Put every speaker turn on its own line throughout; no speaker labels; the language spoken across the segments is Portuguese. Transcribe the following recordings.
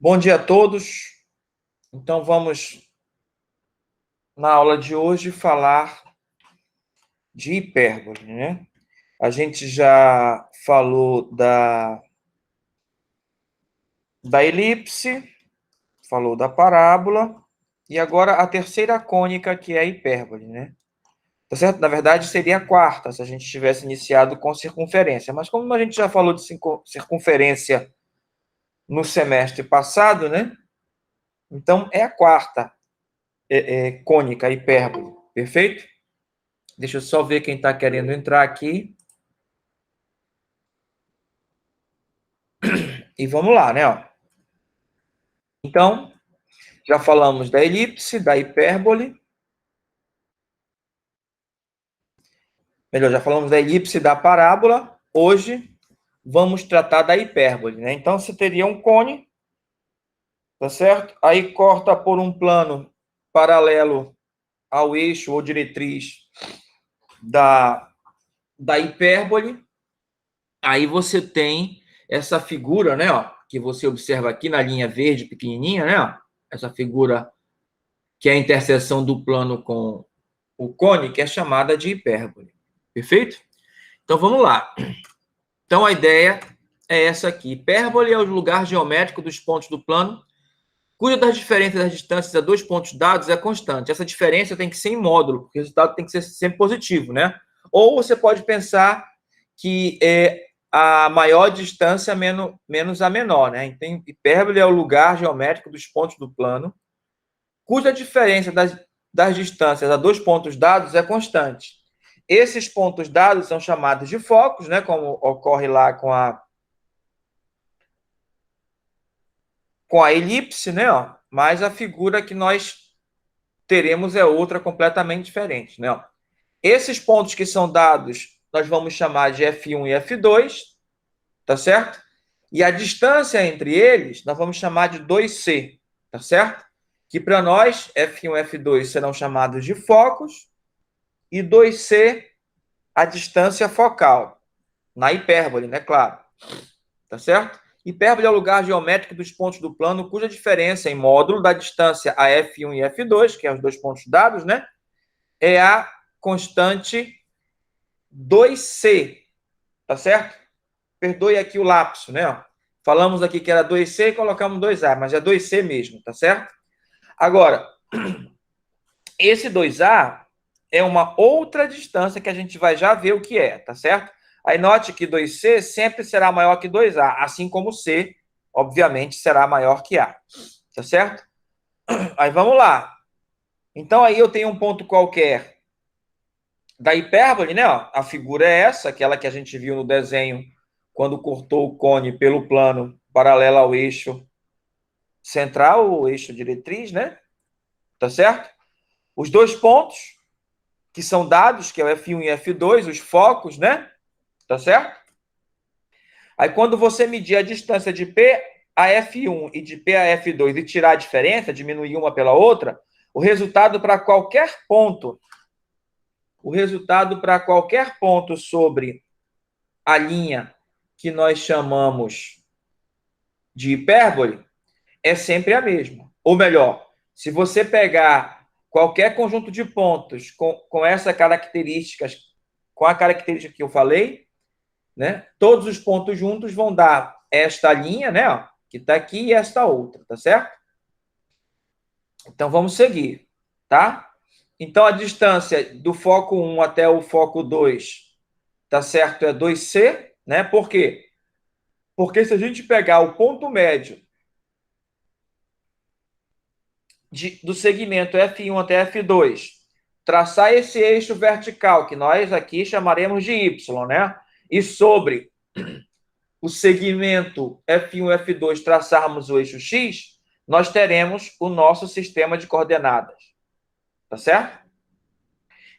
Bom dia a todos. Então vamos, na aula de hoje, falar de hipérbole, né? A gente já falou da elipse, falou da parábola, e agora a terceira cônica, que é a hipérbole, né? Tá certo? Na verdade, seria a quarta, se a gente tivesse iniciado com circunferência. Mas como a gente já falou de circunferência no semestre passado, né? Então, é a quarta cônica, a hipérbole. Perfeito? Deixa eu só ver quem está querendo entrar aqui. E vamos lá, né? Ó. Então, já falamos da elipse, da hipérbole. Melhor, já falamos da elipse e da parábola. Hoje, vamos tratar da hipérbole, né? Então, você teria um cone, tá certo? Aí corta por um plano paralelo ao eixo ou diretriz da hipérbole. Aí você tem essa figura, né? Ó, que você observa aqui na linha verde pequenininha, né? Ó, essa figura que é a interseção do plano com o cone, que é chamada de hipérbole. Perfeito? Então, vamos lá. Então, a ideia é essa aqui. Hipérbole é o lugar geométrico dos pontos do plano, cuja das diferenças das distâncias a dois pontos dados é constante. Essa diferença tem que ser em módulo, porque o resultado tem que ser sempre positivo, né? Ou você pode pensar que é a maior distância menos a menor, né? Então, hipérbole é o lugar geométrico dos pontos do plano, cuja diferença das distâncias a dois pontos dados é constante. Esses pontos dados são chamados de focos, né, como ocorre lá com a elipse, né, ó, mas a figura que nós teremos é outra completamente diferente. Né, ó. Esses pontos que são dados, nós vamos chamar de F1 e F2, tá certo? E a distância entre eles, nós vamos chamar de 2C, tá certo? Que para nós, F1 e F2 serão chamados de focos, e 2C a distância focal, na hipérbole, né? Claro. Tá certo? Hipérbole é o lugar geométrico dos pontos do plano cuja diferença em módulo da distância a F1 e F2, que é os dois pontos dados, né? É a constante 2C, tá certo? Perdoe aqui o lapso, né? Falamos aqui que era 2C e colocamos 2A, mas é 2C mesmo, tá certo? Agora, esse 2A é uma outra distância que a gente vai já ver o que é, tá certo? Aí note que 2C sempre será maior que 2A, assim como C, obviamente, será maior que A, tá certo? Aí vamos lá. Então aí eu tenho um ponto qualquer da hipérbole, né? Ó, a figura é essa, aquela que a gente viu no desenho quando cortou o cone pelo plano paralelo ao eixo central, o eixo diretriz, né? Tá certo? Os dois pontos que são dados, que é o F1 e F2, os focos, né? Tá certo? Aí, quando você medir a distância de P a F1 e de P a F2 e tirar a diferença, diminuir uma pela outra, o resultado para qualquer ponto, sobre a linha que nós chamamos de hipérbole é sempre a mesma. Ou melhor, se você pegar qualquer conjunto de pontos com essa características, com a característica que eu falei, né? Todos os pontos juntos vão dar esta linha, né? Ó, que está aqui e esta outra, tá certo? Então vamos seguir, tá? Então a distância do foco 1 até o foco 2, tá certo? É 2C, né? Por quê? Porque se a gente pegar o ponto médio do segmento F1 até F2, traçar esse eixo vertical, que nós aqui chamaremos de Y, né? E sobre o segmento F1 e F2 traçarmos o eixo X, nós teremos o nosso sistema de coordenadas. Tá certo?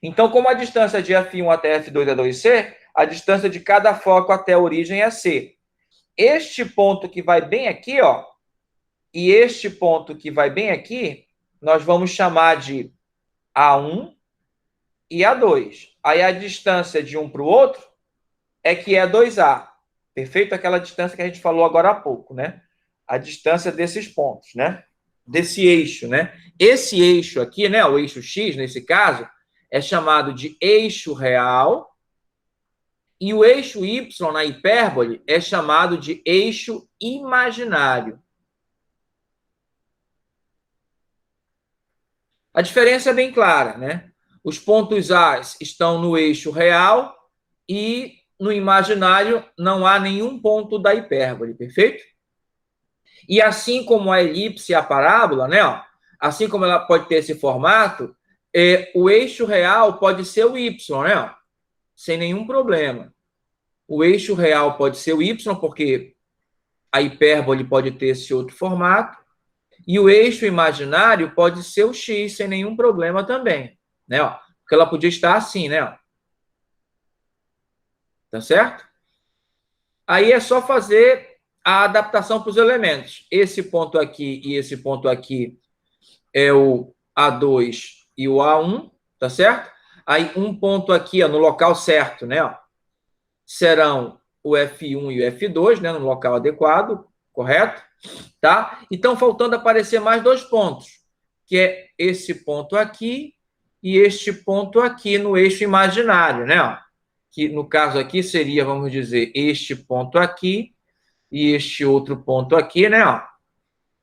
Então, como a distância de F1 até F2 é 2C, a distância de cada foco até a origem é C. Este ponto que vai bem aqui, ó, e este ponto que vai bem aqui, nós vamos chamar de A1 e A2. Aí a distância de um para o outro é que é 2A. Perfeito? Aquela distância que a gente falou agora há pouco, né? a distância desses pontos, né? Desse eixo, né? Esse eixo aqui, né? O eixo X, nesse caso, é chamado de eixo real, e o eixo Y na hipérbole é chamado de eixo imaginário. A diferença é bem clara, né? Os pontos A estão no eixo real e no imaginário não há nenhum ponto da hipérbole, perfeito? E assim como a elipse e a parábola, né? Ó, assim como ela pode ter esse formato, o eixo real pode ser o Y, né? Ó, sem nenhum problema. O eixo real pode ser o Y, porque a hipérbole pode ter esse outro formato, e o eixo imaginário pode ser o X, sem nenhum problema também, né? Ó, porque ela podia estar assim, né? Ó, tá certo? Aí é só fazer a adaptação para os elementos. Esse ponto aqui e esse ponto aqui é o A2 e o A1, tá certo? Aí um ponto aqui, ó, no local certo, né? Ó, serão o F1 e o F2, né? No local adequado, correto? Tá? Então, faltando aparecer mais dois pontos, que é esse ponto aqui e este ponto aqui no eixo imaginário, né? Ó, que no caso aqui seria, vamos dizer, este ponto aqui e este outro ponto aqui, né? Ó,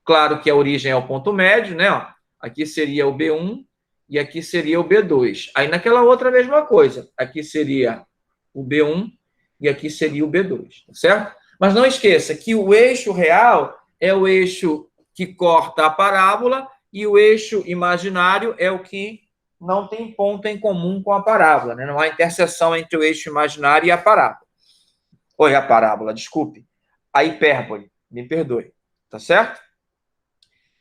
claro que a origem é o ponto médio, né? Ó, aqui seria o B1 e aqui seria o B2. Aí naquela outra a mesma coisa. Aqui seria o B1 e aqui seria o B2, tá certo? Mas não esqueça que o eixo real é o eixo que corta a parábola e o eixo imaginário é o que não tem ponto em comum com a parábola, né? Não há interseção entre o eixo imaginário e a parábola. Oi, a parábola, desculpe. A hipérbole, me perdoe, tá certo?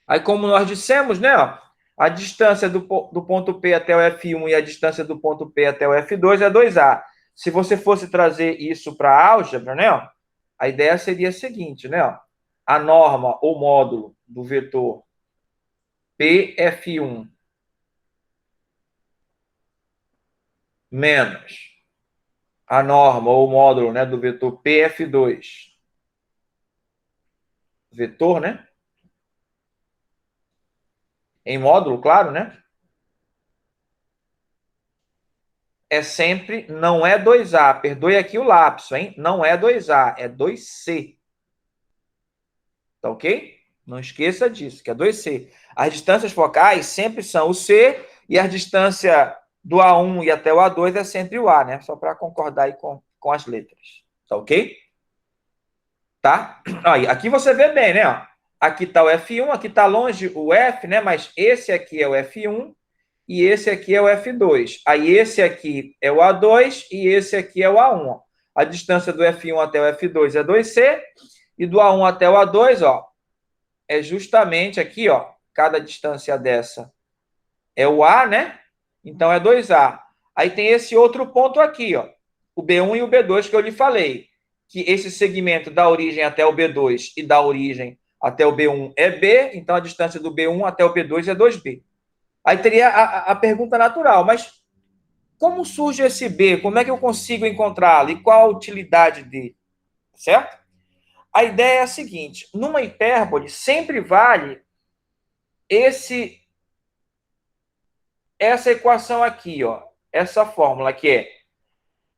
Aí, como nós dissemos, né, ó, a distância do ponto P até o F1 e a distância do ponto P até o F2 é 2A. Se você fosse trazer isso para a álgebra, né, ó, a ideia seria a seguinte, né, ó, a norma ou módulo do vetor PF1 menos a norma ou módulo, né, do vetor PF2, vetor, né, em módulo, claro, né, é sempre, não é 2A, perdoe aqui o lapso, hein? Não é 2A, é 2C. Tá ok? Não esqueça disso, que é 2C. As distâncias focais sempre são o C e a distância do A1 e até o A2 é sempre o A, né? Só para concordar aí com as letras. Tá ok? Tá? Aí, aqui você vê bem, né? Ó, aqui está o F1, aqui está longe o F, né? Mas esse aqui é o F1 e esse aqui é o F2. Aí esse aqui é o A2 e esse aqui é o A1. Ó. A distância do F1 até o F2 é 2C e do A1 até o A2, ó, é justamente aqui, ó, cada distância dessa é o A, né? Então é 2A. Aí tem esse outro ponto aqui, ó, o B1 e o B2 que eu lhe falei, que esse segmento da origem até o B2 e da origem até o B1 é B, então a distância do B1 até o B2 é 2B. Aí teria a pergunta natural, mas como surge esse B? Como é que eu consigo encontrá-lo? E qual a utilidade dele? Certo? A ideia é a seguinte: numa hipérbole sempre vale essa equação aqui, ó, essa fórmula que é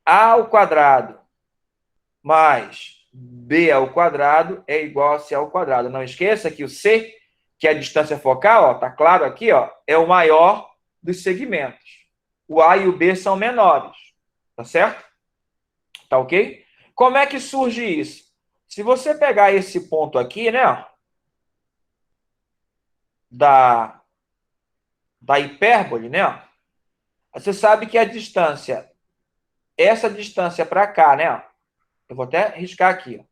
a ao quadrado mais b ao quadrado é igual a c ao quadrado. Não esqueça que o c, que é a distância focal, ó, tá claro aqui, ó, é o maior dos segmentos. O a e o b são menores, tá certo? Tá ok? Como é que surge isso? Se você pegar esse ponto aqui, né, ó, da hipérbole, né, ó, você sabe que a distância, essa distância para cá, né, ó, eu vou até riscar aqui, ó,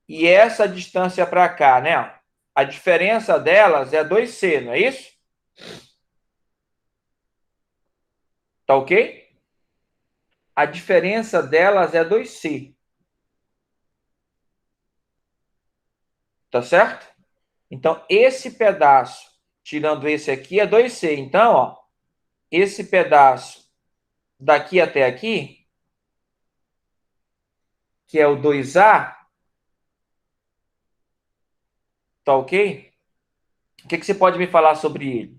e essa distância para cá, né, ó, a diferença delas é 2C, não é isso? Tá ok? A diferença delas é 2C. Tá certo? Então, esse pedaço, tirando esse aqui, é 2C. Então, ó, esse pedaço daqui até aqui, que é o 2A, Tá ok? O que você pode me falar sobre ele?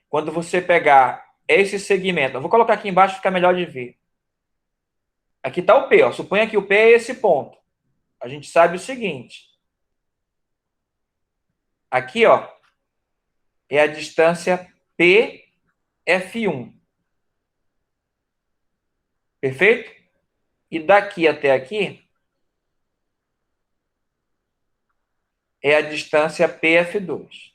Quando você pegar esse segmento, eu vou colocar aqui embaixo, fica melhor de ver. Aqui está o P, ó. Suponha que o P é esse ponto. A gente sabe o seguinte. Aqui, ó, é a distância PF1. Perfeito? E daqui até aqui é a distância PF2.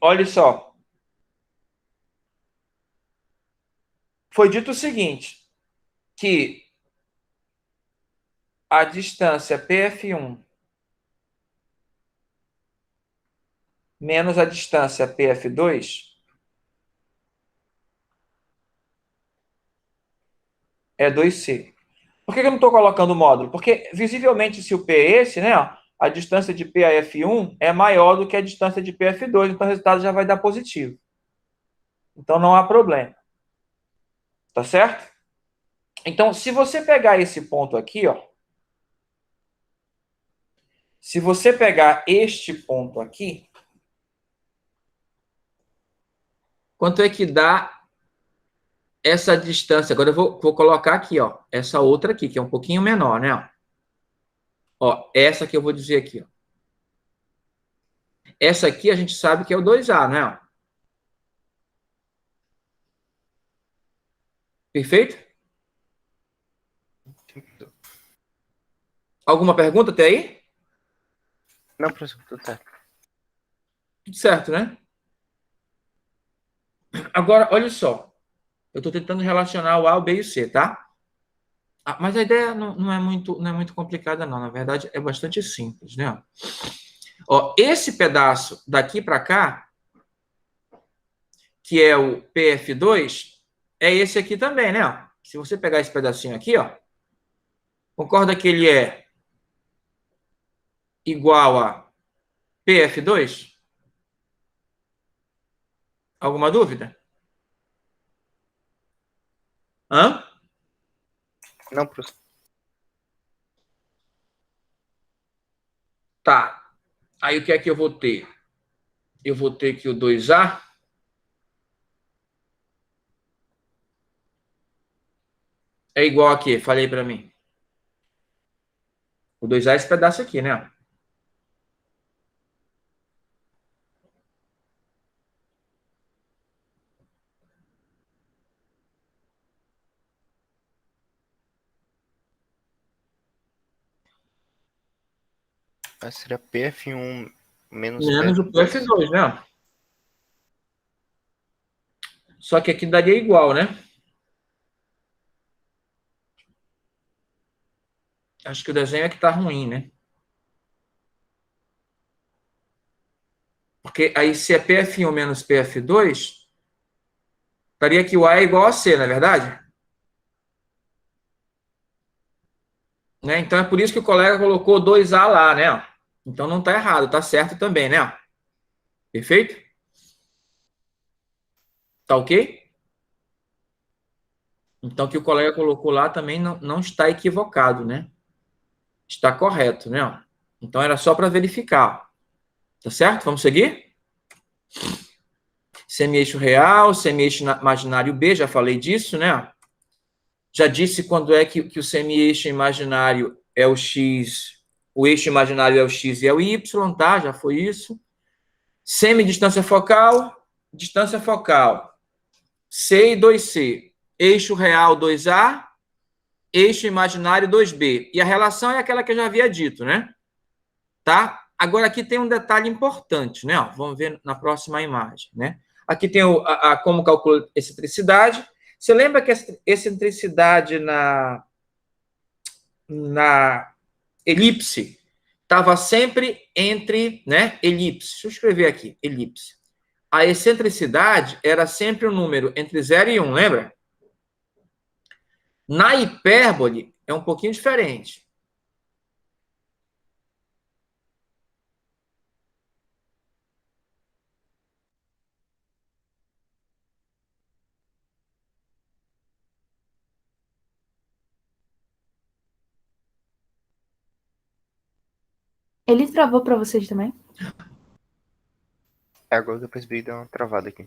Olha só. Foi dito o seguinte, que a distância PF1 menos a distância PF2 é 2C. Por que eu não estou colocando o módulo? Porque, visivelmente, se o P é esse, né, a distância de P a F1 é maior do que a distância de P a F2, então o resultado já vai dar positivo. Então, não há problema. Tá certo? Então, se você pegar esse ponto aqui, ó, se você pegar este ponto aqui, quanto é que dá essa distância? Agora eu vou colocar aqui, ó, essa outra aqui, que é um pouquinho menor, né? Ó, essa que eu vou dizer aqui, ó. Essa aqui a gente sabe que é o 2A, né? Perfeito? Alguma pergunta até aí?
Não, professor, tudo certo.
Tudo certo, né? Agora, olha só. Eu estou tentando relacionar o A, o B e o C, tá? Ah, mas a ideia não é muito complicada, não. Na verdade, é bastante simples, né? Ó, esse pedaço daqui para cá, que é o PF2, é esse aqui também, né? Se você pegar esse pedacinho aqui, ó, concorda que ele é igual a PF2? Alguma dúvida? Hã?
Não, professor.
Tá. Aí o que é que eu vou ter? Eu vou ter que o 2A é igual a quê? Falei para mim. O 2A é esse pedaço aqui, né?
Seria PF1 menos
Menos o
PF2.
PF2, né? Só que aqui daria igual, né? Acho que o desenho é que tá ruim, né? Porque aí se é PF1 menos PF2, estaria que o A é igual a C, não é verdade? Né? Então é por isso que o colega colocou 2A lá, né? Então não tá errado, tá certo também, né? Perfeito? Tá ok? Então o que o colega colocou lá também não está equivocado, né? Está correto, né? Então era só para verificar. Tá certo? Vamos seguir? Semi-eixo real, semi-eixo imaginário B, já falei disso, né? Já disse quando é que o semi-eixo imaginário é o x, o eixo imaginário é o x e é o y, tá? Já foi isso. Distância focal, C e 2C. Eixo real 2A, eixo imaginário 2B. E a relação é aquela que eu já havia dito, né? Tá? Agora aqui tem um detalhe importante, né? Vamos ver na próxima imagem, né? Aqui tem como calcula excentricidade. Você lembra que a excentricidade na elipse estava sempre entre, né? Elipse. Deixa eu escrever aqui, elipse. A excentricidade era sempre um número entre 0 e 1, lembra? Na hipérbole é um pouquinho diferente.
Ele travou para vocês também?
Agora depois veio dar uma travada aqui.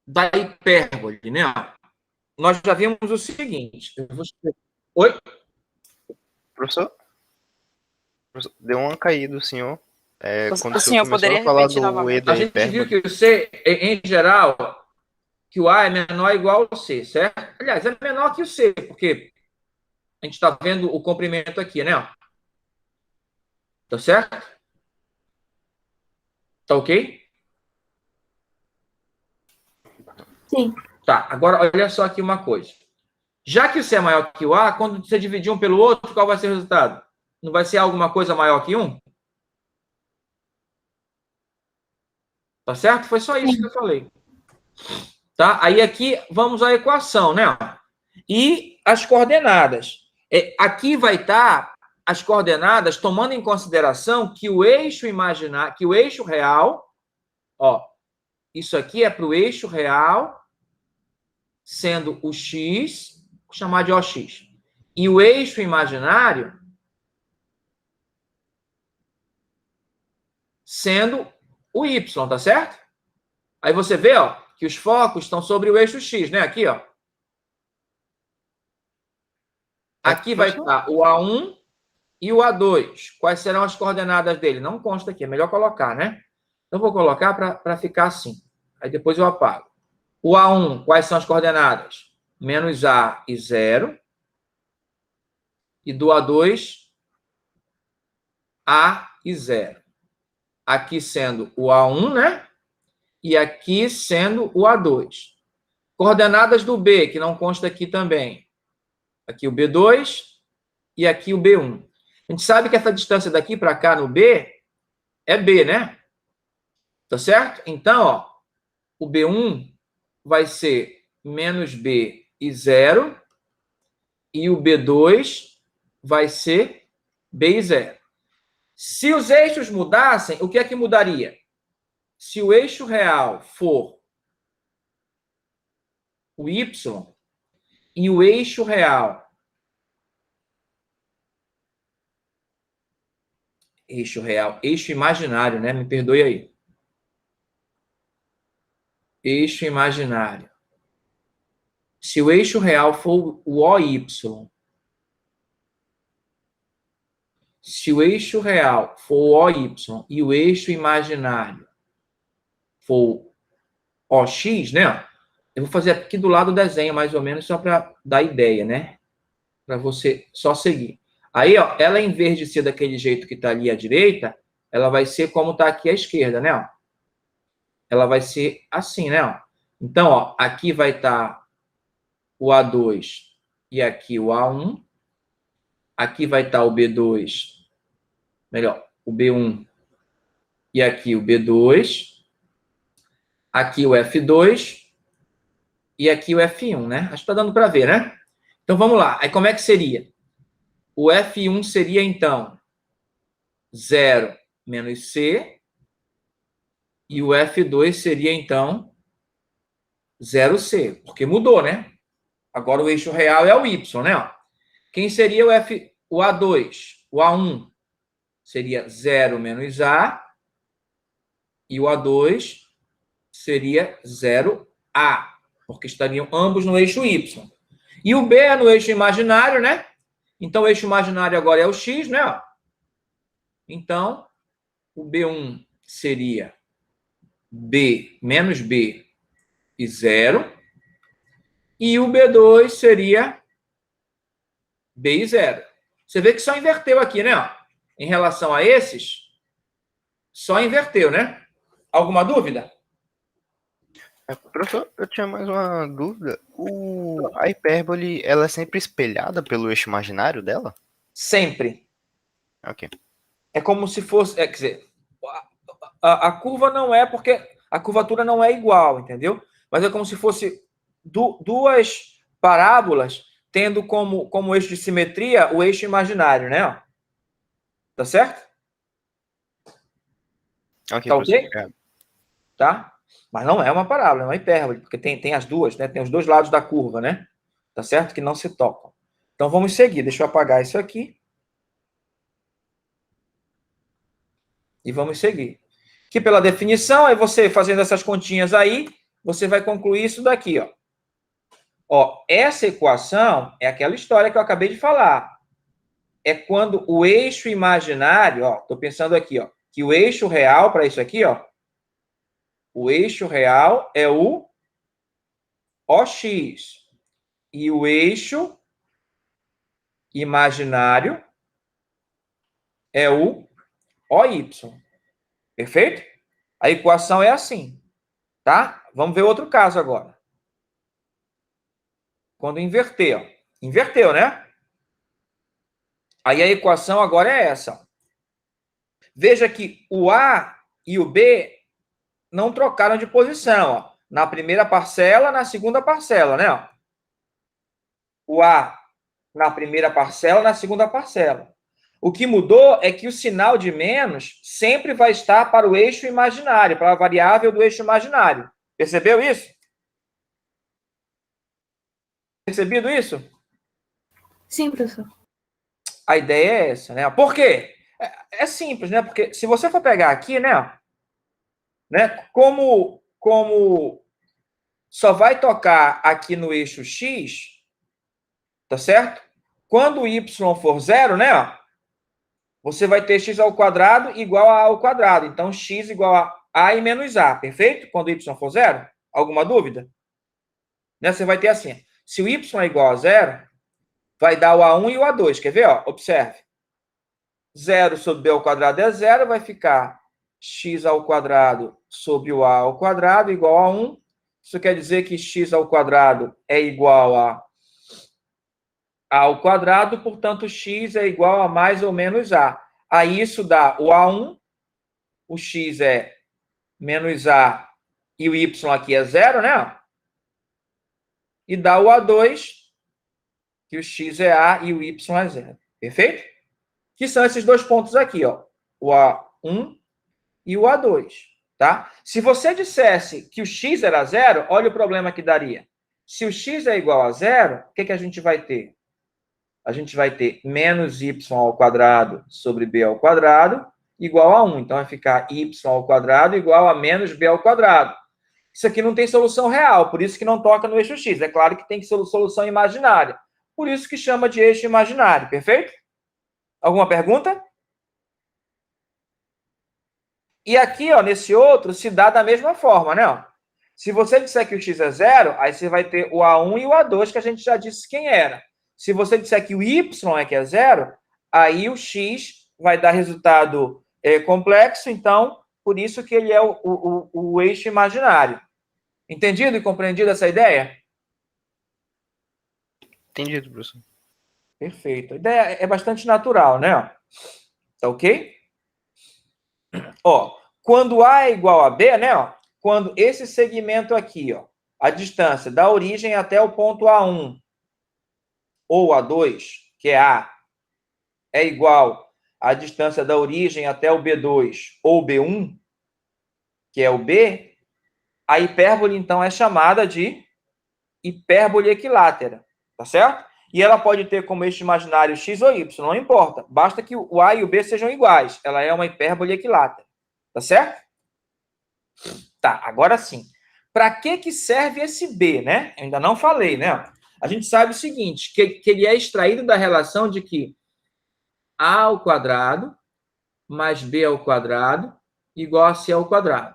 Da hipérbole, né? Nós já vimos o seguinte. Oi?
Professor? Deu uma caída o senhor. Quando o senhor
Senhor,
começou
poderia
a falar
repetir
do E
novamente?
da
A gente viu
hipérbole.
que o C, em geral, que o A é menor ou igual ao C, certo? Aliás, é menor que o C, porque a gente está vendo o comprimento aqui, né? Tá certo? Tá ok?
Sim.
Tá, agora olha só aqui uma coisa. Já que o C é maior que o A, quando você dividir um pelo outro, qual vai ser o resultado? Não vai ser alguma coisa maior que 1? Tá certo? Foi só isso que eu falei. Tá? Aí aqui vamos à equação, né? E as coordenadas. Aqui vai estar as coordenadas tomando em consideração que o eixo imaginário, que o eixo real, ó, isso aqui é para o eixo real, sendo o x, vou chamar de OX. E o eixo imaginário sendo o y, tá certo? Aí você vê, ó, que os focos estão sobre o eixo x, né? Aqui, ó. Aqui vai estar o A1 e o A2. Quais serão as coordenadas dele? Não consta aqui, é melhor colocar, né? Então, vou colocar para ficar assim. Aí depois eu apago. O A1, quais são as coordenadas? Menos A e 0. E do A2, A e 0. Aqui sendo o A1, né? E aqui sendo o A2. Coordenadas do B, que não consta aqui também. Aqui o B2 e aqui o B1. A gente sabe que essa distância daqui para cá no B é B, né? Tá certo? Então, ó, o B1 vai ser menos B e 0, e o B2 vai ser B e 0. Se os eixos mudassem, o que é que mudaria? Se o eixo real for o Y e o eixo real, eixo imaginário, né? Me perdoe aí. Eixo imaginário. Se o eixo real for o OY, se o eixo real for o OY e o eixo imaginário for OX, né? Eu vou fazer aqui do lado o desenho, mais ou menos, só para dar ideia, né? Para você só seguir. Aí, ó, ela, em vez de ser daquele jeito que está ali à direita, ela vai ser como está aqui à esquerda, né? Ó. Ela vai ser assim, né? Ó. Então, ó, aqui vai estar o A2 e aqui o A1. Aqui vai estar o B2, melhor, o B1 e aqui o B2. Aqui o F2 e aqui o F1, né? Acho que está dando para ver, né? Então, vamos lá. Aí, como é que seria? O F1 seria, então, 0 menos C. E o F2 seria, então, 0C. Porque mudou, né? Agora o eixo real é o Y, né? Quem seria o A2? O A1 seria 0 menos A. E o A2 seria 0A. Porque estariam ambos no eixo Y. E o B é no eixo imaginário, né? Então, o eixo imaginário agora é o X, né? Então, o B1 seria B menos B e 0. E o B2 seria B e 0. Você vê que só inverteu aqui, né? Em relação a esses, só inverteu, né? Alguma dúvida?
Professor, eu tinha mais uma dúvida. A hipérbole, ela é sempre espelhada pelo eixo imaginário dela?
Sempre.
Ok.
É como se fosse... quer dizer, a curva não é porque a curvatura não é igual, entendeu? Mas é como se fosse duas parábolas tendo como eixo de simetria o eixo imaginário, né? Tá certo?
Ok,
Tá
professor.
ok? Tá? Mas não é uma parábola, é uma hipérbole, porque tem as duas, né? Tem os dois lados da curva, né? Tá certo? Que não se tocam. Então, vamos seguir. Deixa eu apagar isso aqui. E vamos seguir. Que pela definição, aí você fazendo essas continhas aí, você vai concluir isso daqui, ó. Ó, essa equação é aquela história que eu acabei de falar. É quando o eixo imaginário, ó, tô pensando aqui, ó, que o eixo real para isso aqui, ó, o eixo real é o OX e o eixo imaginário é o OY. Perfeito? A equação é assim, tá? Vamos ver outro caso agora. Quando inverter, ó. Inverteu, né? Aí a equação agora é essa, ó. Veja que o A e o B não trocaram de posição, ó. Na primeira parcela, na segunda parcela, né? Ó. O A na primeira parcela, na segunda parcela. O que mudou é que o sinal de menos sempre vai estar para o eixo imaginário, para a variável do eixo imaginário. Percebeu isso? Percebido isso?
Sim, professor.
A ideia é essa, né? Por quê? É simples, né? Porque se você for pegar aqui, né? Como só vai tocar aqui no eixo X, tá certo? Quando o Y for zero, né? Ó, você vai ter x ao quadrado igual a ao quadrado. Então, x igual a e menos a, perfeito? Quando y for zero. Alguma dúvida? Né? Você vai ter assim, se o y é igual a zero, vai dar o a1 e o a2. Quer ver? Ó? Observe. 0 sobre b ao quadrado é zero, vai ficar x ao quadrado sobre o a ao quadrado igual a 1. Isso quer dizer que x ao quadrado é igual a ao quadrado, portanto, x é igual a mais ou menos a. Aí isso dá o a1, o x é menos a e o y aqui é zero, né? E dá o a2, que o x é a e o y é zero. Perfeito? Que são esses dois pontos aqui, ó. O a1 e o a2, tá? Se você dissesse que o x era zero, olha o problema que daria. Se o x é igual a zero, o que a gente vai ter? A gente vai ter menos y ao quadrado sobre b ao quadrado igual a 1. Então, vai ficar y ao quadrado igual a menos b ao quadrado. Isso aqui não tem solução real, por isso que não toca no eixo x. É claro que tem que ser solução imaginária. Por isso que chama de eixo imaginário, perfeito? Alguma pergunta? E aqui, ó, nesse outro, se dá da mesma forma, né? Ó. Se você disser que o x é zero, aí você vai ter o a1 e o a2, que a gente já disse quem era. Se você disser que o y é que é zero, aí o x vai dar resultado complexo, então, por isso que ele é o eixo imaginário. Entendido e compreendido essa ideia?
Entendido, professor.
Perfeito. A ideia é bastante natural, né? Tá ok? Ó, quando A é igual a B, né? Ó, quando esse segmento aqui, ó, a distância da origem até o ponto A1 ou A2, que é A, é igual à distância da origem até o B2 ou B1, que é o B, a hipérbole, então, é chamada de hipérbole equilátera, tá certo? E ela pode ter como eixo imaginário x ou y, não importa. Basta que o A e o B sejam iguais. Ela é uma hipérbole equilátera, tá certo? Tá, agora sim. Para que serve esse B, né? Eu ainda não falei, né? A gente sabe o seguinte, que ele é extraído da relação de que A ao quadrado mais B ao quadrado igual a C ao quadrado.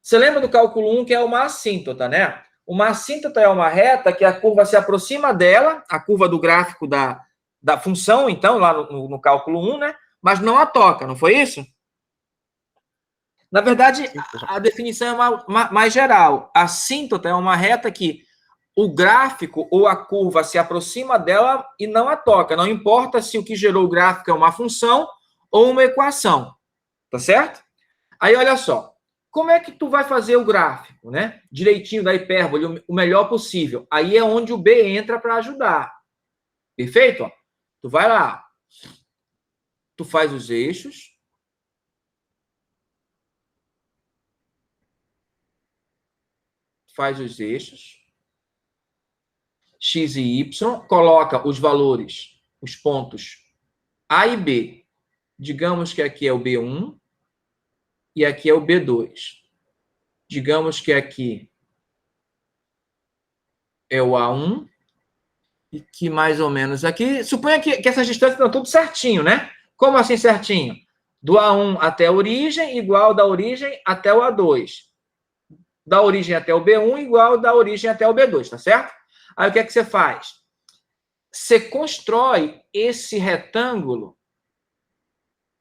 Você lembra do cálculo 1, que é uma assíntota, né? Uma assíntota é uma reta que a curva se aproxima dela, a curva do gráfico da função, então, lá no cálculo 1, né? Mas não a toca, não foi isso? Na verdade,
Sim, professor.
a definição é mais geral. A assíntota é uma reta que o gráfico ou a curva se aproxima dela e não a toca. Não importa se o que gerou o gráfico é uma função ou uma equação. Tá certo? Aí, olha só. Como é que tu vai fazer o gráfico, né? Direitinho da hipérbole, o melhor possível. Aí é onde o B entra para ajudar. Perfeito? Ó, tu vai lá. Tu faz os eixos. Faz os eixos. x e y, coloca os valores, os pontos A e B. Digamos que aqui é o B1 e aqui é o B2. Digamos que aqui é o A1 e que mais ou menos aqui... Suponha que essas distâncias estão tudo certinho, né? Como assim certinho? Do A1 até a origem, igual da origem até o A2. Da origem até o B1, igual da origem até o B2, tá certo? Aí o que é que você faz? Você constrói esse retângulo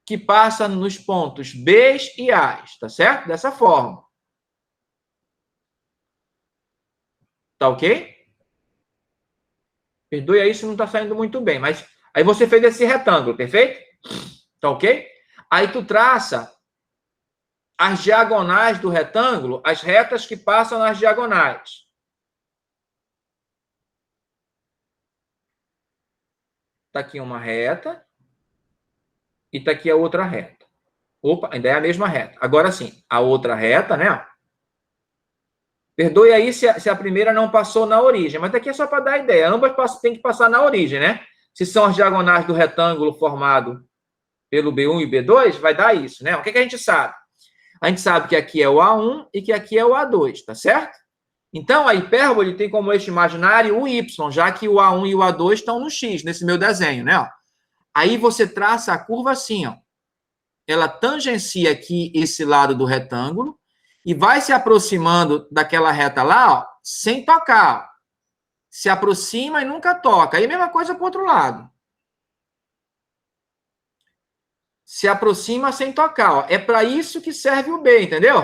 que passa nos pontos B e A, tá certo? Dessa forma. Tá ok? Perdoe aí se não tá saindo muito bem, mas aí você fez esse retângulo, perfeito? Tá ok? Aí tu traça as diagonais do retângulo, as retas que passam nas diagonais. Tá aqui uma reta e tá aqui a outra reta. Opa, ainda é a mesma reta. Agora sim, a outra reta, né? Perdoe aí se a primeira não passou na origem, mas aqui é só para dar ideia. Ambas têm que passar na origem, né? Se são as diagonais do retângulo formado pelo B1 e B2, vai dar isso, né? O que a gente sabe? A gente sabe que aqui é o A1 e que aqui é o A2, tá certo? Então, a hipérbole tem como eixo imaginário o Y, já que o A1 e o A2 estão no X, nesse meu desenho, né? Aí você traça a curva assim, ó. Ela tangencia aqui esse lado do retângulo e vai se aproximando daquela reta lá, ó, sem tocar. Ó. Se aproxima e nunca toca. Aí a mesma coisa para o outro lado. Se aproxima sem tocar. Ó. É para isso que serve o B, entendeu?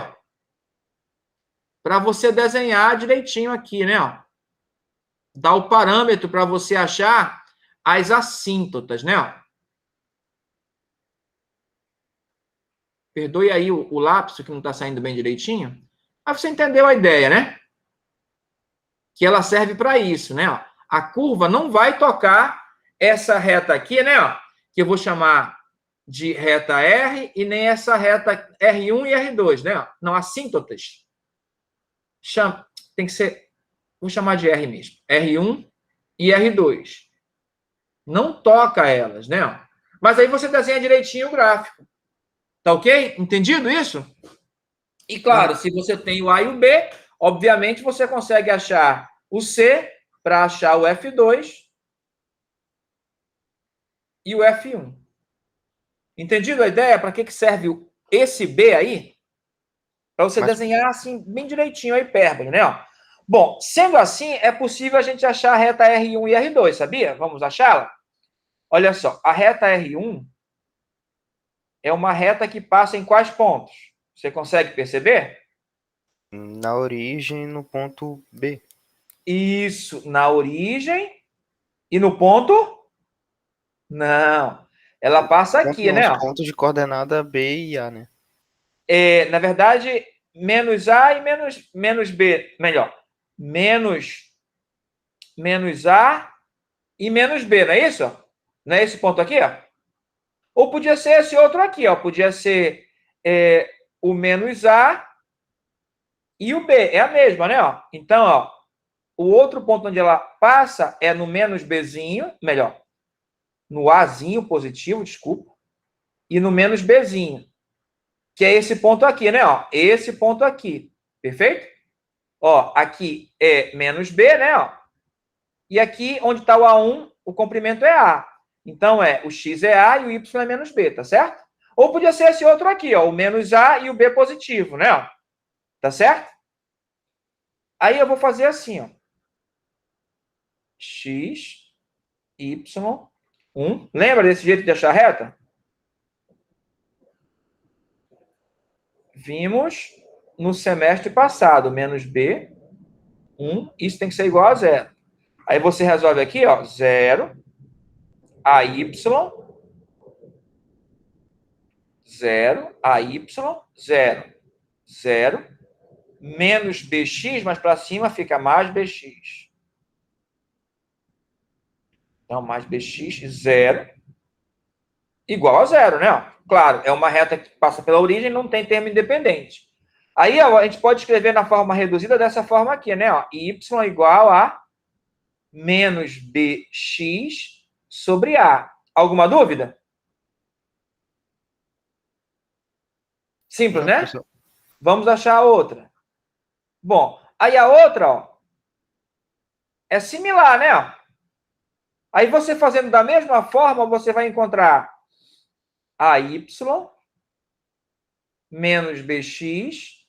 Para você desenhar direitinho aqui, né? Ó. Dá o parâmetro para você achar as assíntotas, né? Ó. Perdoe aí o lapso que não está saindo bem direitinho. Mas você entendeu a ideia, né? Que ela serve para isso, né? Ó. A curva não vai tocar essa reta aqui, né? Ó, que eu vou chamar de reta R e nem essa reta R1 e R2, né? Ó. Não, assíntotas. Tem que ser... Vou chamar de R mesmo. R1 e R2. Não toca elas, né? Ó. Mas aí você desenha direitinho o gráfico. Tá ok? Entendido isso? E claro, se você tem o A e o B, obviamente você consegue achar o C para achar o F2 e o F1. Entendido a ideia? Para que serve esse B aí? Para você desenhar assim, bem direitinho a hipérbole, né? Ó. Bom, sendo assim, é possível a gente achar a reta R1 e R2, sabia? Vamos achá-la? Olha só, a reta R1 é uma reta que passa em quais pontos? Você consegue perceber?
Na origem, no ponto B.
Isso, na origem e no ponto? Não. Ela passa aqui, né?
Os pontos de coordenada B e A, né?
Na verdade, menos A e menos B. Melhor. Menos A e menos B, não é isso? Não é esse ponto aqui? Ó? Ou podia ser esse outro aqui, ó. Podia ser o menos A e o B. É a mesma, né? Ó. Então, ó, o outro ponto onde ela passa é no menos Bzinho, melhor, no Azinho positivo, desculpa, e no menos Bzinho, que é esse ponto aqui, né? Ó, esse ponto aqui, perfeito? Ó, aqui é menos B, né? Ó, e aqui, onde está o A1, o comprimento é A. Então, o X é A e o Y é menos B, tá certo? Ou podia ser esse outro aqui, ó, o menos A e o B positivo, né? Ó, tá certo? Aí eu vou fazer assim, ó. X, Y, 1. Lembra desse jeito de achar reta? Vimos no semestre passado, menos B, 1. Isso tem que ser igual a 0. Aí você resolve aqui, ó, 0, AY, 0, AY, 0, 0, menos BX, mas para cima fica mais BX. Então, mais BX, 0, igual a 0, né? Claro, é uma reta que passa pela origem, não tem termo independente. Aí, ó, a gente pode escrever na forma reduzida dessa forma aqui, né? Ó, y igual a menos bx sobre a. Alguma dúvida? Simples,
Não,
né?
professor.
Vamos achar a outra. Bom, aí a outra, ó, é similar, né? Ó. Aí você fazendo da mesma forma, você vai encontrar AY menos BX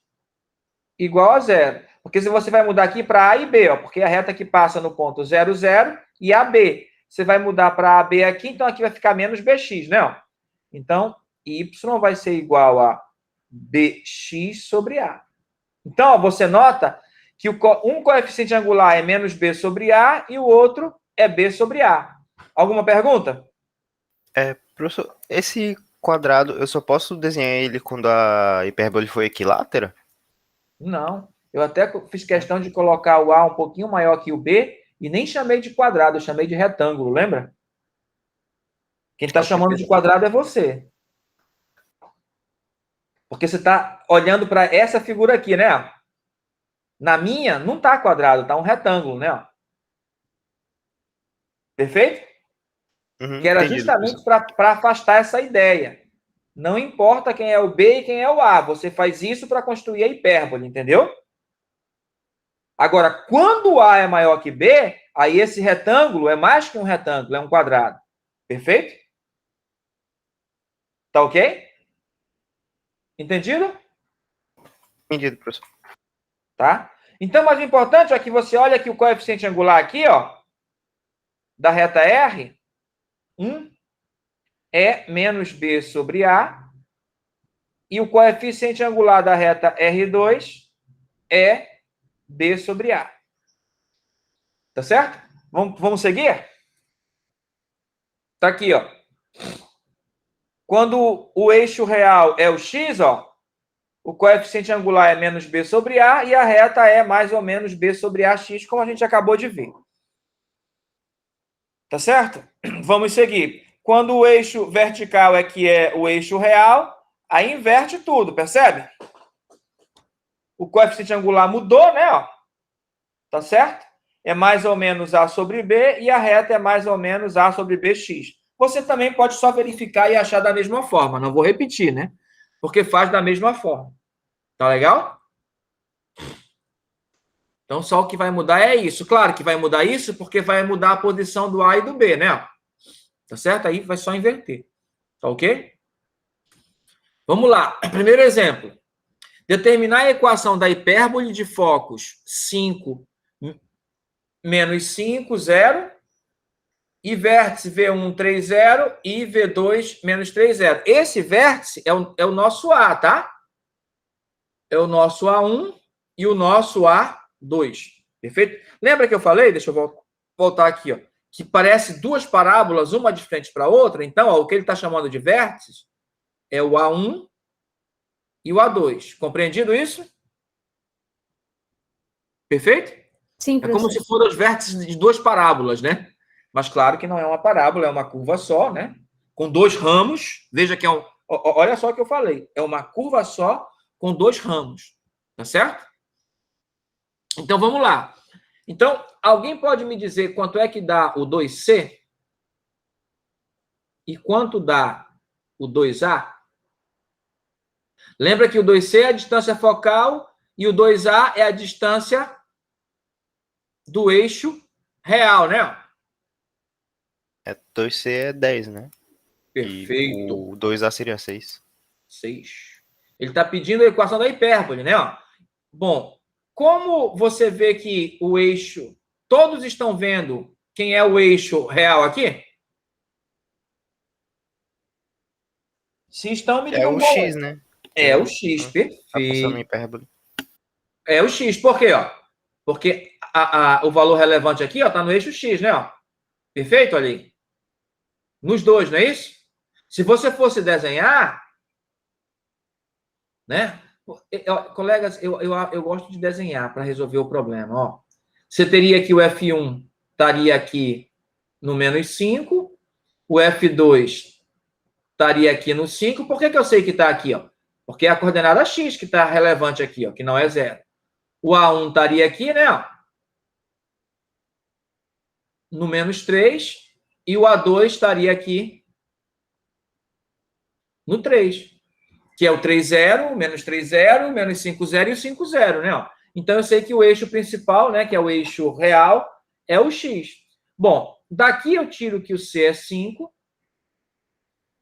igual a zero. Porque se você vai mudar aqui para A e B, ó, porque a reta que passa no ponto 0, 0 e AB. Você vai mudar para AB aqui, então aqui vai ficar menos BX, né? Ó. Então, Y vai ser igual a BX sobre A. Então, ó, você nota que um coeficiente angular é menos B sobre A e o outro é B sobre A. Alguma pergunta?
Professor, esse quadrado, eu só posso desenhar ele quando a hipérbole for equilátera?
Não. Eu até fiz questão de colocar o A um pouquinho maior que o B e nem chamei de quadrado, eu chamei de retângulo, lembra? Quem está
Ok,
chamando de quadrado é você. Porque você está olhando para essa figura aqui, né? Na minha, não está quadrado, está um retângulo, né? Perfeito? Que era
Entendido, professor.
justamente para afastar essa ideia. Não importa quem é o B e quem é o A, você faz isso para construir a hipérbole, entendeu? Agora, quando o A é maior que B, aí esse retângulo é mais que um retângulo, é um quadrado. Perfeito? Tá ok? Entendido?
Entendido, professor.
Tá? Então, mas o importante é que você olha que o coeficiente angular aqui, ó, da reta R, 1 é menos B sobre A, e o coeficiente angular da reta R2 é B sobre A. Tá certo? Vamos seguir? Tá aqui, ó. Quando o eixo real é o x, ó, o coeficiente angular é menos B sobre A e a reta é mais ou menos B sobre AX, como a gente acabou de ver. Tá certo? Vamos seguir. Quando o eixo vertical é o eixo real, aí inverte tudo, percebe? O coeficiente angular mudou, né? Ó. Tá certo? É mais ou menos A sobre B e a reta é mais ou menos A sobre BX. Você também pode só verificar e achar da mesma forma. Não vou repetir, né? Porque faz da mesma forma. Tá legal? Então, só o que vai mudar é isso. Claro que vai mudar isso porque vai mudar a posição do A e do B, né? Tá certo? Aí vai só inverter. Tá ok? Vamos lá. Primeiro exemplo. Determinar a equação da hipérbole de focos 5 menos 5, 0, e vértice V1, 3, 0 e V2, menos 3, 0. Esse vértice é o nosso A, tá? É o nosso A1 e o nosso A2. Perfeito? Lembra que eu falei? Deixa eu voltar aqui, ó. Que parece duas parábolas, uma de frente para a outra. Então, ó, o que ele está chamando de vértices é o A1 e o A2. Compreendido isso? Perfeito?
Sim,
É como
professor.
se fossem os vértices de duas parábolas, né? Mas claro que não é uma parábola, é uma curva só, né? Com dois ramos. Veja que olha só o que eu falei. É uma curva só com dois ramos. Tá certo? Então vamos lá. Então, alguém pode me dizer quanto é que dá o 2C? E quanto dá o 2A? Lembra que o 2C é a distância focal e o 2A é a distância do eixo real, né?
2C é 10, né?
Perfeito.
E o 2A seria 6.
6. Ele está pedindo a equação da hipérbole, né? Bom, como você vê que o eixo... Todos estão vendo quem é o eixo real aqui? Se estão, me
É
digam
o
qual é.
X, né?
É o X,
A função da
perfeito.
hipérbole.
É o X, por quê? Ó? Porque o valor relevante aqui está no eixo X, né? Ó. Perfeito, ali? Nos dois, não é isso? Se você fosse desenhar, né? Colegas, eu gosto de desenhar para resolver o problema. Ó. Você teria que o F1 estaria aqui no menos 5, o F2 estaria aqui no 5. Por que eu sei que está aqui? Ó? Porque é a coordenada X que está relevante aqui, ó, que não é 0. O A1 estaria aqui, né? Ó. no menos 3 e o A2 estaria aqui no 3, que é o 3, 0, menos 3, 0, menos 5, 0 e o 5, 0, né? Então, eu sei que o eixo principal, né, que é o eixo real, é o x. Bom, daqui eu tiro que o C é 5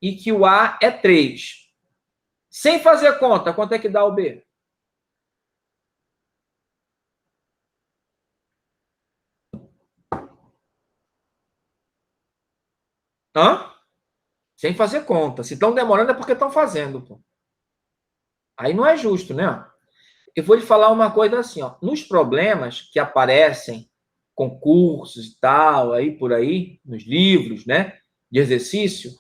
e que o A é 3. Sem fazer conta, quanto é que dá o B? Hã? Sem fazer conta. Se estão demorando é porque estão fazendo, pô. Aí não é justo, né? Eu vou lhe falar uma coisa assim, ó. Nos problemas que aparecem, concursos e tal, aí por aí, nos livros, né, de exercício,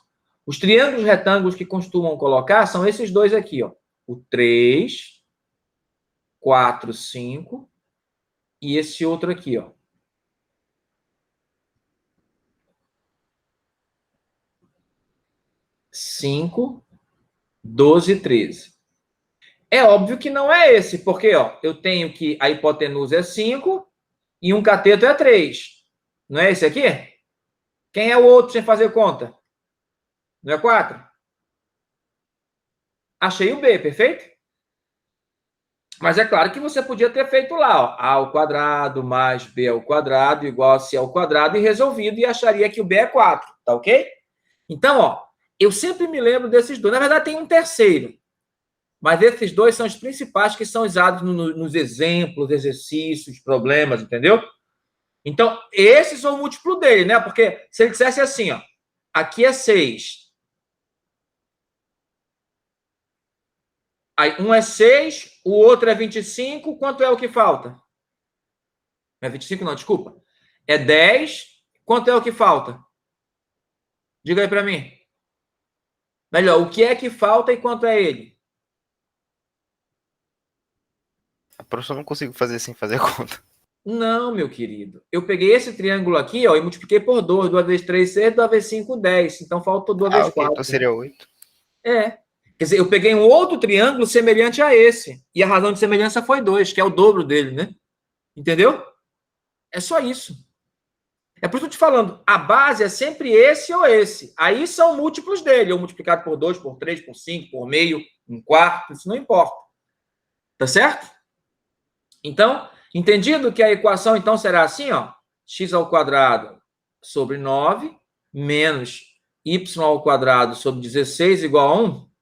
os triângulos retângulos que costumam colocar são esses dois aqui, ó. O 3, 4, 5 e esse outro aqui, ó. Cinco, 12, 13. É óbvio que não é esse, porque ó, eu tenho que a hipotenusa é 5 e um cateto é 3. Não é esse aqui? Quem é o outro sem fazer conta? Não é 4? Achei o B, perfeito? Mas é claro que você podia ter feito lá, ó, A ao quadrado mais B ao quadrado igual a C ao quadrado e resolvido e acharia que o B é 4, tá ok? Então, ó, eu sempre me lembro desses dois. Na verdade, tem um terceiro. Mas esses dois são os principais que são usados nos exemplos, exercícios, problemas, entendeu? Então, esses são o múltiplo dele, né? Porque se ele dissesse assim, ó, aqui é 6. Aí, um é 6, o outro é 25. Quanto é o que falta? Não é 25, não, desculpa. É 10. Quanto é o que falta? Diga aí para mim. Melhor, o que é que falta e quanto é ele?
A professora não consigo fazer sem fazer conta.
Não, meu querido. Eu peguei esse triângulo aqui, ó, e multipliquei por 2. 2 vezes 3, 6. 2 vezes 5, 10. Então, faltou 2 vezes
Ok,
4.
então seria 8.
É. Quer dizer, eu peguei um outro triângulo semelhante a esse. E a razão de semelhança foi 2, que é o dobro dele, né? Entendeu? É só isso. É por isso que eu te falando, a base é sempre esse ou esse. Aí são múltiplos dele, ou multiplicado por 2, por 3, por 5, por meio, um quarto, isso não importa. Tá certo? Então, entendido que a equação então será assim, ó, x ao quadrado sobre 9 menos y ao quadrado sobre 16 igual a 1?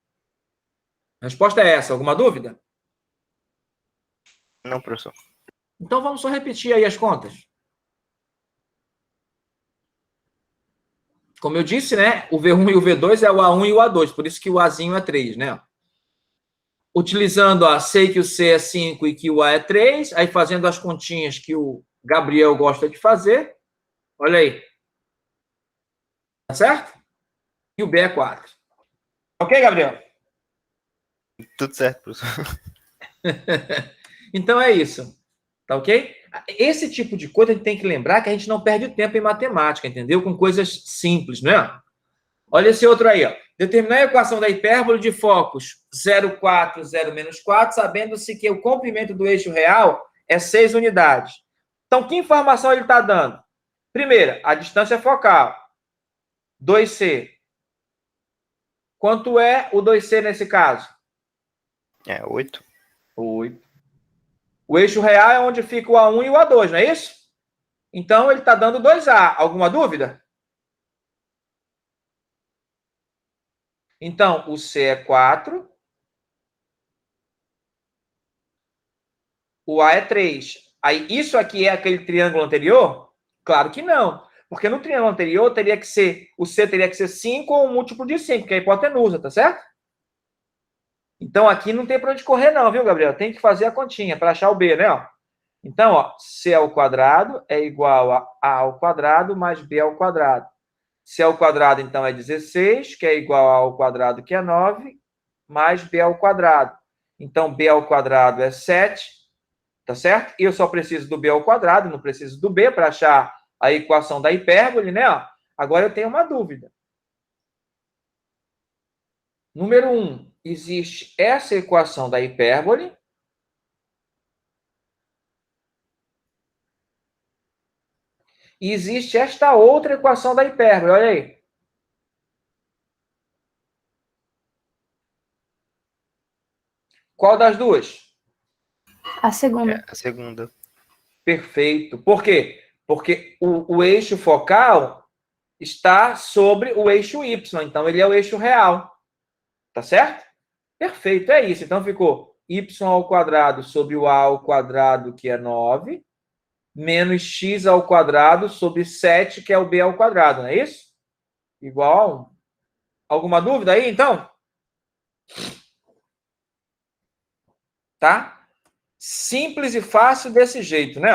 A resposta é essa. Alguma dúvida?
Não, professor.
Então vamos só repetir aí as contas. Como eu disse, né? O V1 e o V2 é o A1 e o A2, por isso que o Azinho é 3, né? Utilizando, ó, sei que o C é 5 e que o A é 3, aí fazendo as continhas que o Gabriel gosta de fazer. Olha aí. Tá certo? E o B é 4. Ok, Gabriel?
Tudo certo, professor.
Então é isso. Tá ok? Esse tipo de coisa a gente tem que lembrar que a gente não perde tempo em matemática, entendeu? Com coisas simples, não é? Olha esse outro aí, ó. Determinar a equação da hipérbole de focos 0, 4, 0, menos 4, sabendo-se que o comprimento do eixo real é 6 unidades. Então, que informação ele está dando? Primeira, a distância focal. 2C. Quanto é o 2C nesse caso?
É, 8.
8. O eixo real é onde fica o A1 e o A2, não é isso? Então, ele está dando 2A. Alguma dúvida? Então, o C é 4. O A é 3. Aí, isso aqui é aquele triângulo anterior? Claro que não. Porque no triângulo anterior teria que ser, o C teria que ser 5 ou um múltiplo de 5, que é a hipotenusa, tá certo? Então, aqui não tem para onde correr não, viu, Gabriel? Tem que fazer a continha para achar o B, né? Então, ó, C ao quadrado é igual a A ao quadrado mais B ao quadrado. C ao quadrado, então, é 16, que é igual a A ao quadrado, que é 9, mais B ao quadrado. Então, B ao quadrado é 7, tá certo? E eu só preciso do B ao quadrado, não preciso do B para achar a equação da hipérbole, né? Agora eu tenho uma dúvida. Número 1, existe essa equação da hipérbole. E existe esta outra equação da hipérbole, olha aí. Qual das duas?
A segunda.
A segunda.
Perfeito. Por quê? Porque o eixo focal está sobre o eixo Y, então ele é o eixo real. Tá certo? Perfeito, é isso. Então ficou y ao quadrado sobre o a ao quadrado, que é 9, menos x ao quadrado sobre 7, que é o b ao quadrado, não é isso? Igual a 1. Alguma dúvida aí, então? Tá? Simples e fácil desse jeito, né?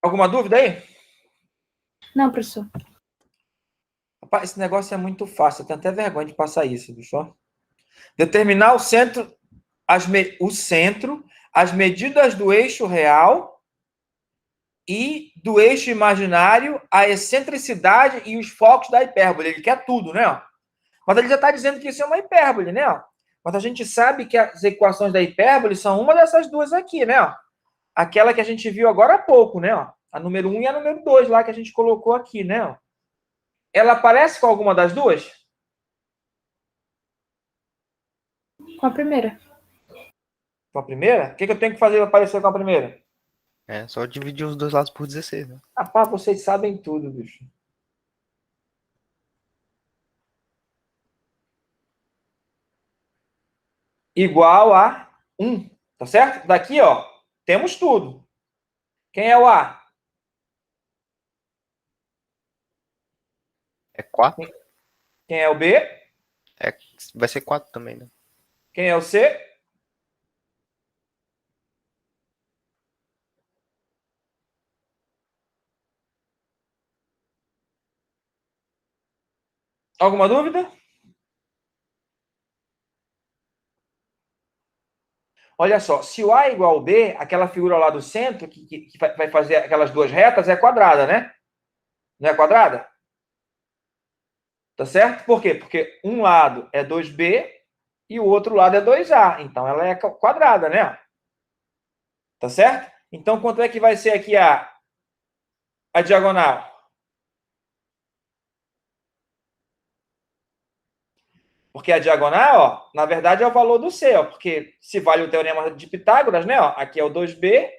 Alguma dúvida aí?
Não, professor.
Rapaz, esse negócio é muito fácil. Eu tenho até vergonha de passar isso, bicho. Determinar o centro, as medidas do eixo real e do eixo imaginário, a excentricidade e os focos da hipérbole. Ele quer tudo, né? Mas ele já está dizendo que isso é uma hipérbole, né? Mas a gente sabe que as equações da hipérbole são uma dessas duas aqui, né? Aquela que a gente viu agora há pouco, né? A número 1 e a número 2 lá que a gente colocou aqui, né? Ela aparece com alguma das duas?
Com a primeira.
Com a primeira? O que eu tenho que fazer para aparecer com a primeira?
É, só dividir os dois lados por 16, né?
Rapaz, vocês sabem tudo, bicho. Igual a 1, tá certo? Daqui, ó, temos tudo. Quem é o A?
É 4?
Quem é o B?
É, vai ser 4 também, né?
Quem é o C? Alguma dúvida? Olha só, se o A é igual ao B, aquela figura lá do centro, que vai fazer aquelas duas retas, é quadrada, né? Não é quadrada? Tá certo? Por quê? Porque um lado é 2B e o outro lado é 2A. Então, ela é quadrada, né? Tá certo? Então, quanto é que vai ser aqui a diagonal? Porque a diagonal, ó, na verdade, é o valor do C, ó, porque se vale o teorema de Pitágoras, né? Ó, aqui é o 2B,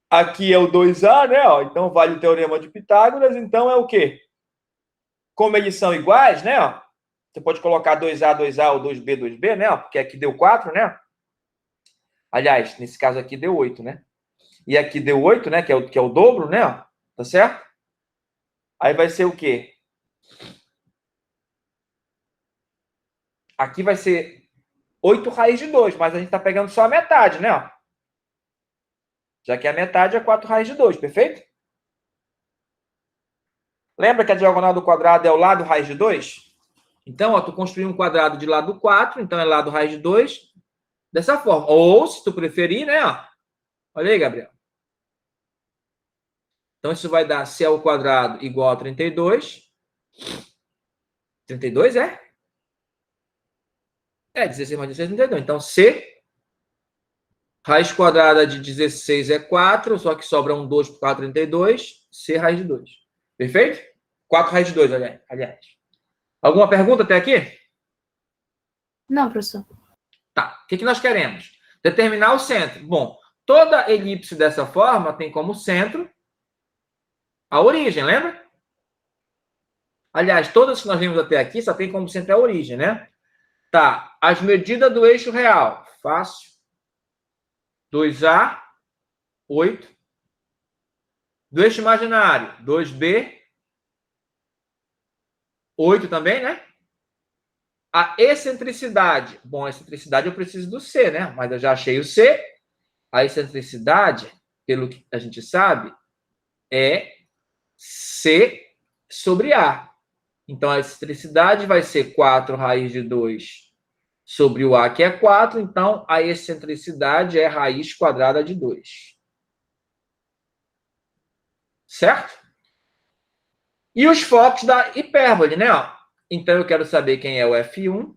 aqui é o 2A, né? Ó, então, vale o teorema de Pitágoras, então é o quê? Como eles são iguais, né? Ó, você pode colocar 2A, 2A ou 2B, 2B, né? Ó, porque aqui deu 4, né? Aliás, nesse caso aqui deu 8, né? E aqui deu 8, né? Que é o dobro, né? Ó, tá certo? Aí vai ser o quê? Aqui vai ser 8 raiz de 2, mas a gente está pegando só a metade, né? Ó. Já que a metade é 4 raiz de 2, perfeito? Lembra que a diagonal do quadrado é o lado raiz de 2? Então, ó, tu construiu um quadrado de lado 4, então é lado raiz de 2, dessa forma. Ou, se tu preferir, né? Ó, olha aí, Gabriel. Então, isso vai dar C ao quadrado igual a 32. 32 é? É, 16 mais 16 é 32. Então, C, raiz quadrada de 16 é 4, só que sobra um 2 por 4, 32. C raiz de 2. Perfeito? 4 raiz de 2, aliás. Alguma pergunta até aqui?
Não, professor.
Tá. O que nós queremos? Determinar o centro. Bom, toda elipse dessa forma tem como centro a origem, lembra? Aliás, todas que nós vimos até aqui só tem como centro a origem, né? Tá. As medidas do eixo real. Fácil. 2A, 8. Do eixo imaginário, 2B, 8 também, né? A excentricidade. Bom, a excentricidade eu preciso do C, né? Mas eu já achei o C. A excentricidade, pelo que a gente sabe, é C sobre A. Então, a excentricidade vai ser 4 raiz de 2 sobre o A, que é 4. Então, a excentricidade é raiz quadrada de 2. Certo? E os focos da hipérbole, né? Então, eu quero saber quem é o F1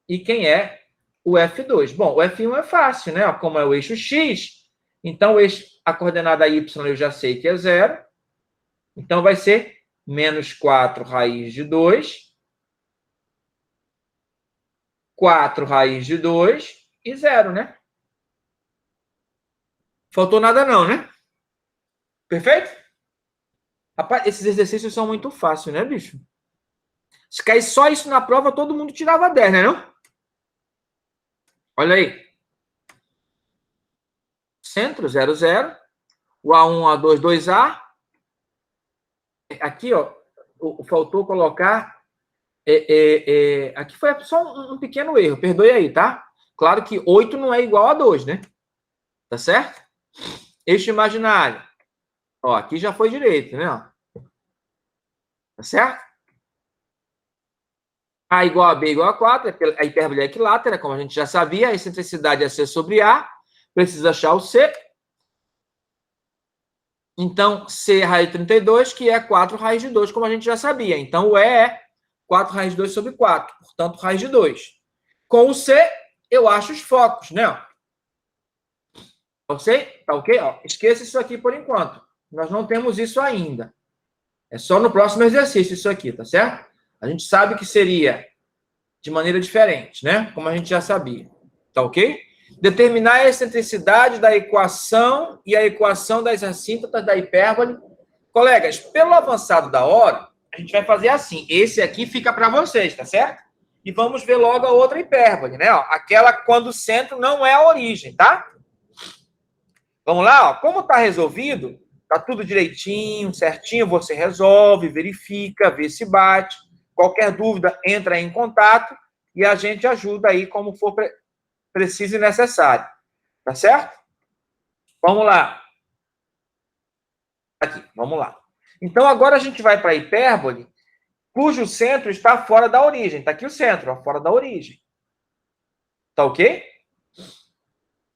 e quem é o F2. Bom, o F1 é fácil, né? Como é o eixo X, então a coordenada Y eu já sei que é 0. Então vai ser menos 4 raiz de 2, 4 raiz de 2 e 0, né? Faltou nada não, né? Perfeito? Rapaz, esses exercícios são muito fáceis, né, bicho? Se cair só isso na prova, todo mundo tirava 10, né, não? Olha aí. Centro, 0, 0. O A1, A2, 2A. Aqui, ó, faltou colocar... aqui foi só um pequeno erro, perdoe aí, tá? Claro que 8 não é igual a 2, né? Tá certo? Eixo imaginário. Ó, aqui já foi direito, né? Tá certo? A igual a B igual a 4, a hipérbole é equilátera, como a gente já sabia, a excentricidade é C sobre A, precisa achar o C. Então, C raiz de 32, que é 4 raiz de 2, como a gente já sabia. Então, o E é 4 raiz de 2 sobre 4, portanto, raiz de 2. Com o C, eu acho os focos, né? Tá ok? Ó, esqueça isso aqui por enquanto. Nós não temos isso ainda. É só no próximo exercício isso aqui, tá certo? A gente sabe que seria de maneira diferente, né? Como a gente já sabia. Tá ok? Determinar a excentricidade da equação e a equação das assíntotas da hipérbole. Colegas, pelo avançado da hora, a gente vai fazer assim. Esse aqui fica para vocês, tá certo? E vamos ver logo a outra hipérbole, né? Ó, aquela quando o centro não é a origem, tá? Vamos lá, ó. Como está resolvido, tá tudo direitinho, certinho, você resolve, verifica, vê se bate. Qualquer dúvida, entra em contato e a gente ajuda aí como for preciso e necessário. Tá certo? Vamos lá. Aqui, vamos lá. Então, agora a gente vai para a hipérbole, cujo centro está fora da origem. Está aqui o centro, ó, fora da origem. Tá ok?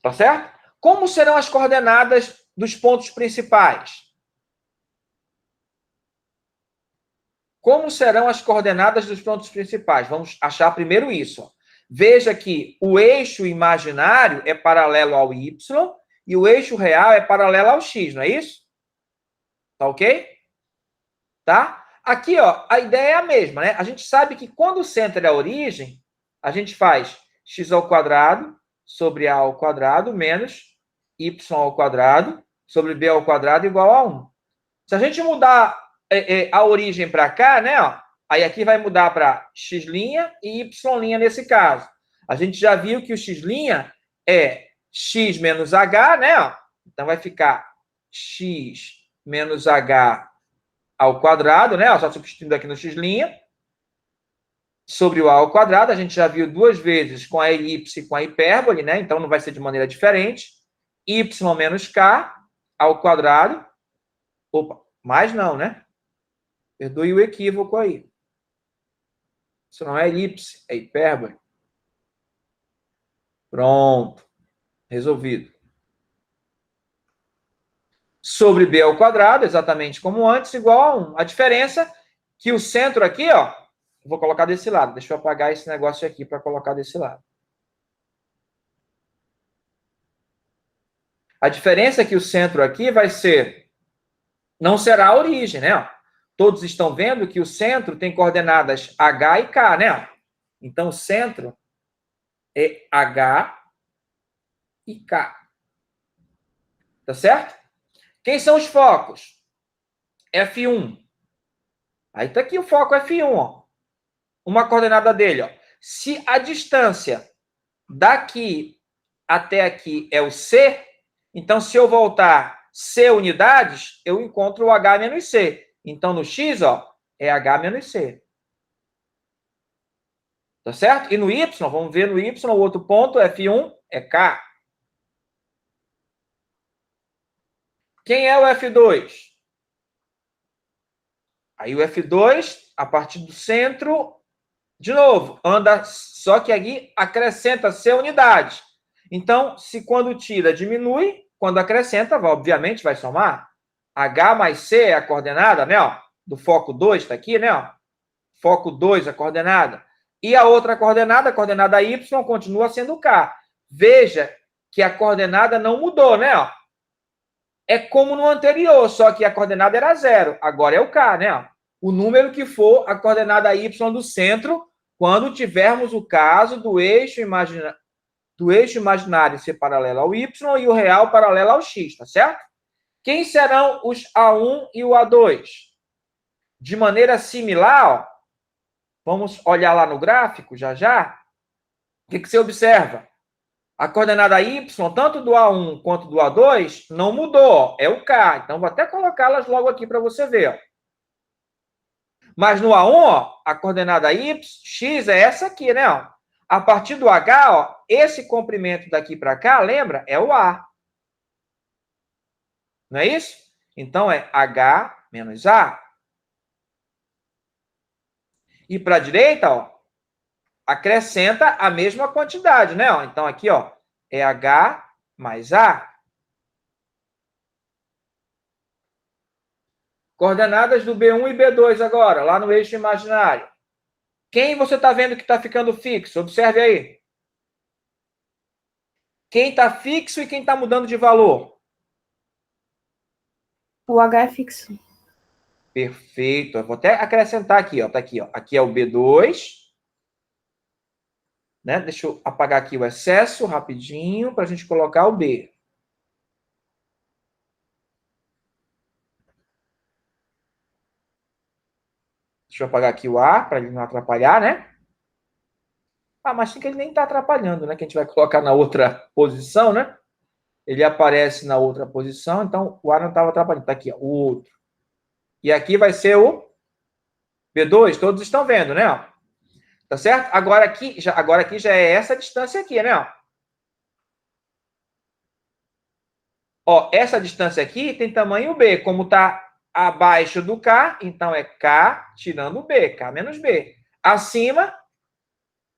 Tá certo? Como serão as coordenadas dos pontos principais? Como serão as coordenadas dos pontos principais? Vamos achar primeiro isso. Ó. Veja que o eixo imaginário é paralelo ao y e o eixo real é paralelo ao x, não é isso? Tá ok? Tá? Aqui, ó, a ideia é a mesma, né? A gente sabe que quando o centro é a origem, a gente faz x ao quadrado sobre a ao quadrado menos y ao quadrado sobre b ao quadrado igual a 1. Se a gente mudar a origem para cá, né? Ó, aí aqui vai mudar para x' e y' nesse caso. A gente já viu que o x' é x menos h, né? Ó, então vai ficar x menos h ao quadrado, né? Ó, só substituindo aqui no x' sobre o a ao quadrado. A gente já viu duas vezes com a elipse e com a hipérbole, né? Então não vai ser de maneira diferente. Y menos k ao quadrado. Opa, mais não, né? Perdoe o equívoco aí. Isso não é elipse, é hipérbole. Pronto. Resolvido. Sobre b ao quadrado, exatamente como antes, igual a 1. A diferença é que o centro aqui, ó, vou colocar desse lado. Deixa eu apagar esse negócio aqui para colocar desse lado. A diferença é que o centro aqui vai ser... Não será a origem, né? Todos estão vendo que o centro tem coordenadas H e K, né? Então, o centro é H e K. Tá certo? Quem são os focos? F1. Aí tá aqui o foco F1, ó. Uma coordenada dele, ó. Se a distância daqui até aqui é o C, então se eu voltar C unidades, eu encontro o H menos C. Então no X, ó, é H menos C. Tá certo? E no Y, vamos ver no Y, o outro ponto, F1, é K. Quem é o F2? Aí o F2, a partir do centro, de novo, anda, só que aqui acrescenta C unidades. Então, se quando tira, diminui, quando acrescenta, obviamente, vai somar. H mais C é a coordenada, né? Ó, do foco 2, está aqui, né? Ó, foco 2, a coordenada. E a outra coordenada, a coordenada y, continua sendo k. Veja que a coordenada não mudou, né? É como no anterior, só que a coordenada era 0. Agora é o k, né? O número que for a coordenada y do centro, quando tivermos o caso do eixo imaginário ser paralelo ao y e o real paralelo ao x, tá certo? Quem serão os A1 e o A2? De maneira similar, ó, vamos olhar lá no gráfico já já. O que você observa? A coordenada y, tanto do A1 quanto do A2, não mudou, é o k. Então, vou até colocá-las logo aqui para você ver. Mas no A1, ó, a coordenada y, x é essa aqui, né? Ó. A partir do h, ó, esse comprimento daqui para cá, lembra? É o a. Não é isso? Então, é h menos a. E para a direita, ó, acrescenta a mesma quantidade, né? Então, aqui, ó, é h mais a. Coordenadas do B1 e B2 agora, lá no eixo imaginário. Quem você está vendo que está ficando fixo? Observe aí. Quem está fixo e quem está mudando de valor?
O H é fixo.
Perfeito. Eu vou até acrescentar aqui, ó. Tá aqui, ó. Aqui é o B2. Né? Deixa eu apagar aqui o excesso rapidinho para a gente colocar o B. Deixa eu apagar aqui o A para ele não atrapalhar, né? Ah, mas tem que ele nem está atrapalhando, né? Que a gente vai colocar na outra posição, né? Ele aparece na outra posição, então o A não estava atrapalhando. Tá aqui, ó, o outro. E aqui vai ser o B2, todos estão vendo, né? Tá certo? Agora aqui já é essa distância aqui, né? Ó, essa distância aqui tem tamanho B. Como está abaixo do K, então é K tirando B, K menos B. Acima,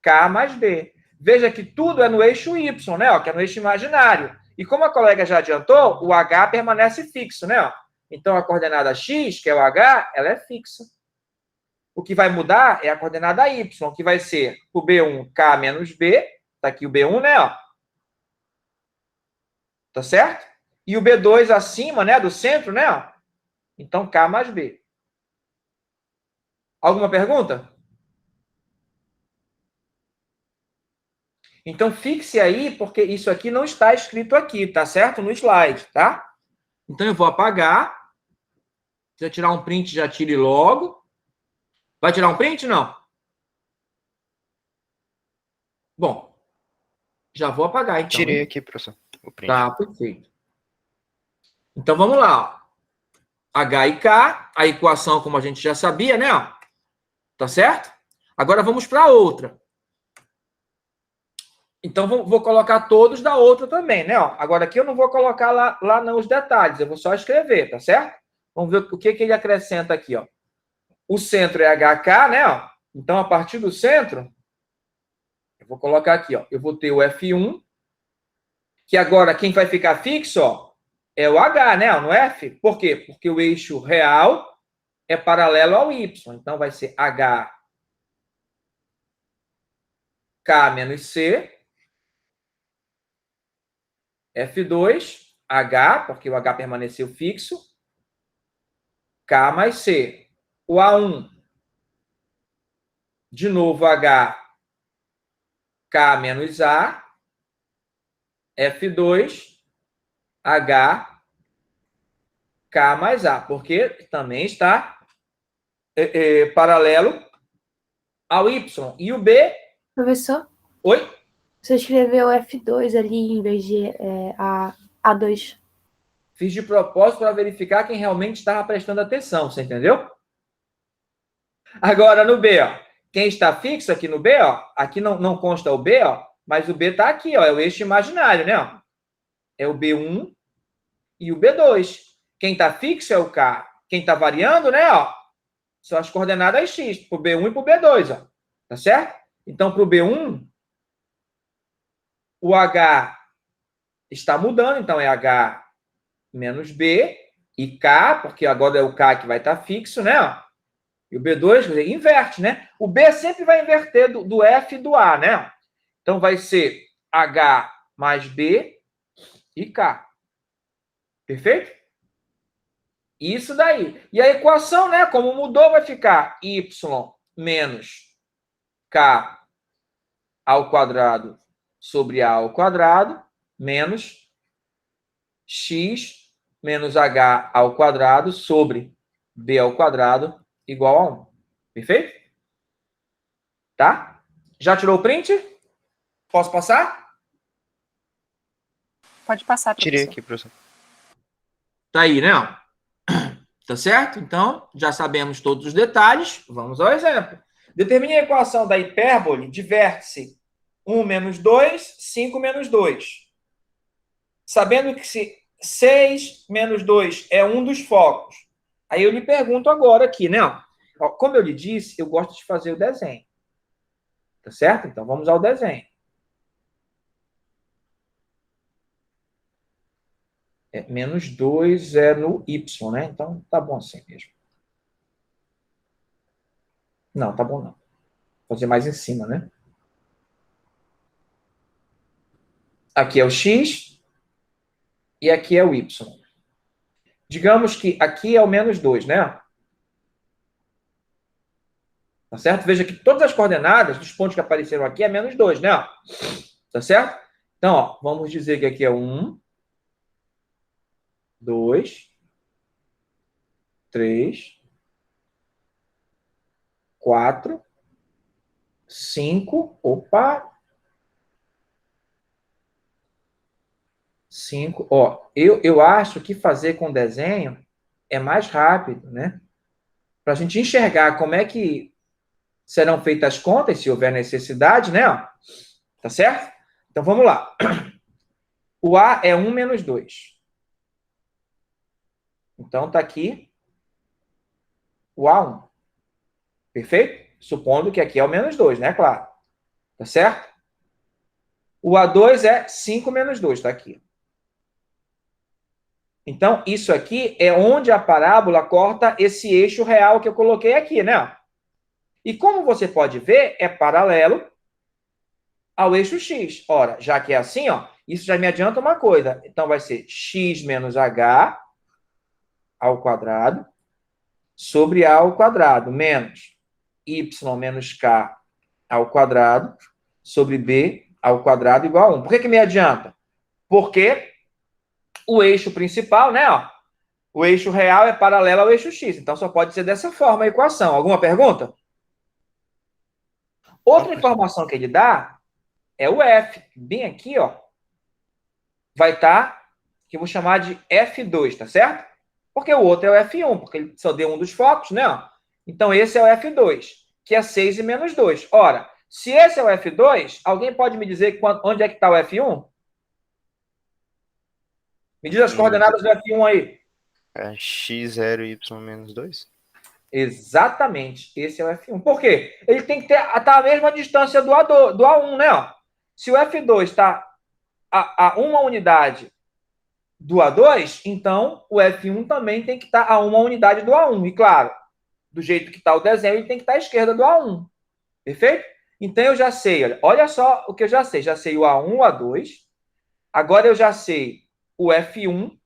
K mais B. Veja que tudo é no eixo Y, né? Ó, que é no eixo imaginário. E como a colega já adiantou, o H permanece fixo, né? Ó. Então, a coordenada X, que é o H, ela é fixa. O que vai mudar é a coordenada Y, que vai ser o B1, K menos B. Tá aqui o B1, né? Ó. Tá certo? E o B2 acima, né? Do centro, né? Ó. Então, K mais B. Alguma pergunta? Então, fixe aí, porque isso aqui não está escrito aqui, tá certo? No slide, tá? Então, eu vou apagar. Se eu tirar um print, já tire logo. Vai tirar um print, não? Bom, já vou apagar, então.
Tirei aqui, professor, o print.
Tá, perfeito. Então, vamos lá. Ó. H e K, a equação, como a gente já sabia, né? Ó. Tá certo? Agora, vamos para a outra. Então, vou colocar todos da outra também, né? Ó, agora, aqui eu não vou colocar lá nos detalhes, eu vou só escrever, tá certo? Vamos ver o que ele acrescenta aqui, ó. O centro é HK, né? Ó. Então, a partir do centro, eu vou colocar aqui, ó. Eu vou ter o F1, que agora quem vai ficar fixo, ó, é o H, né? No F. Por quê? Porque o eixo real é paralelo ao Y. Então, vai ser H K menos C. F2, H, porque o H permaneceu fixo, K mais C. O A1, de novo H, K menos A, F2, H, K mais A, porque também está paralelo ao Y. E o B...
Professor?
Oi?
Você escreveu F2 ali em vez de A2.
Fiz de propósito para verificar quem realmente estava prestando atenção, você entendeu? Agora, no B, ó. Quem está fixo aqui no B, ó. Aqui não consta o B, ó. Mas o B está aqui, ó. É o eixo imaginário, né? Ó. É o B1 e o B2. Quem está fixo é o K. Quem está variando, né? Ó. São as coordenadas X, para o B1 e para o B2, ó. Tá certo? Então, para o B1, o H está mudando, então é H menos B e K, porque agora é o K que vai estar fixo, né? E o B2, quer dizer, inverte, né? O B sempre vai inverter do F e do A, né? Então, vai ser H mais B e K. Perfeito? Isso daí. E a equação, né? Como mudou, vai ficar Y menos K ao quadrado sobre A ao quadrado menos X menos H ao quadrado sobre B ao quadrado igual a 1. Perfeito? Tá? Já tirou o print? Posso passar?
Pode passar, professor.
Tirei aqui, professor.
Tá aí, né? Tá certo? Então, já sabemos todos os detalhes. Vamos ao exemplo. Determine a equação da hipérbole de vértice 1 menos 2, 5 menos 2. Sabendo que se 6 menos 2 é um dos focos. Aí eu lhe pergunto agora aqui, né? Ó, como eu lhe disse, eu gosto de fazer o desenho. Tá certo? Então, vamos ao desenho. Menos 2 é no Y, né? Então, tá bom assim mesmo. Não, tá bom não. Vou fazer mais em cima, né? Aqui é o X e aqui é o Y. Digamos que aqui é o menos 2, né? Tá certo? Veja que todas as coordenadas dos pontos que apareceram aqui é menos 2, né? Tá certo? Então, ó, vamos dizer que aqui é 1, 2, 3, 4, 5. Opa! 5. Ó, eu acho que fazer com desenho é mais rápido, né? Para a gente enxergar como é que serão feitas as contas, se houver necessidade, né? Tá certo? Então, vamos lá. O A é 1 menos 2. Então, tá aqui o A1. Perfeito? Supondo que aqui é o menos 2, né? Claro. Tá certo? O A2 é 5 menos 2, tá aqui. Então, isso aqui é onde a parábola corta esse eixo real que eu coloquei aqui, né? E como você pode ver, é paralelo ao eixo X. Ora, já que é assim, ó, isso já me adianta uma coisa. Então, vai ser x menos h ao quadrado sobre a ao quadrado menos y menos k ao quadrado sobre b ao quadrado igual a 1. Por que me adianta? Porque o eixo principal, né, ó, o eixo real é paralelo ao eixo x. Então, só pode ser dessa forma a equação. Alguma pergunta? Outra informação que ele dá é o f. Bem aqui, ó, vai estar, que eu vou chamar de F2, tá certo? Porque o outro é o F1, porque ele só deu um dos focos, né? Então, esse é o F2, que é 6 e menos 2. Ora, se esse é o F2, alguém pode me dizer onde é que está o F1? Me diz as coordenadas do F1 aí.
É x0 e y menos 2?
Exatamente, esse é o F1. Por quê? Ele tem que estar à mesma distância do A1, né? Se o F2 está a uma unidade do A2, então o F1 também tem que estar a uma unidade do A1. E claro, do jeito que está o desenho, ele tem que estar à esquerda do A1. Perfeito? Então eu já sei, olha só o que eu já sei. Já sei o A1, o A2. Agora eu já sei o F1,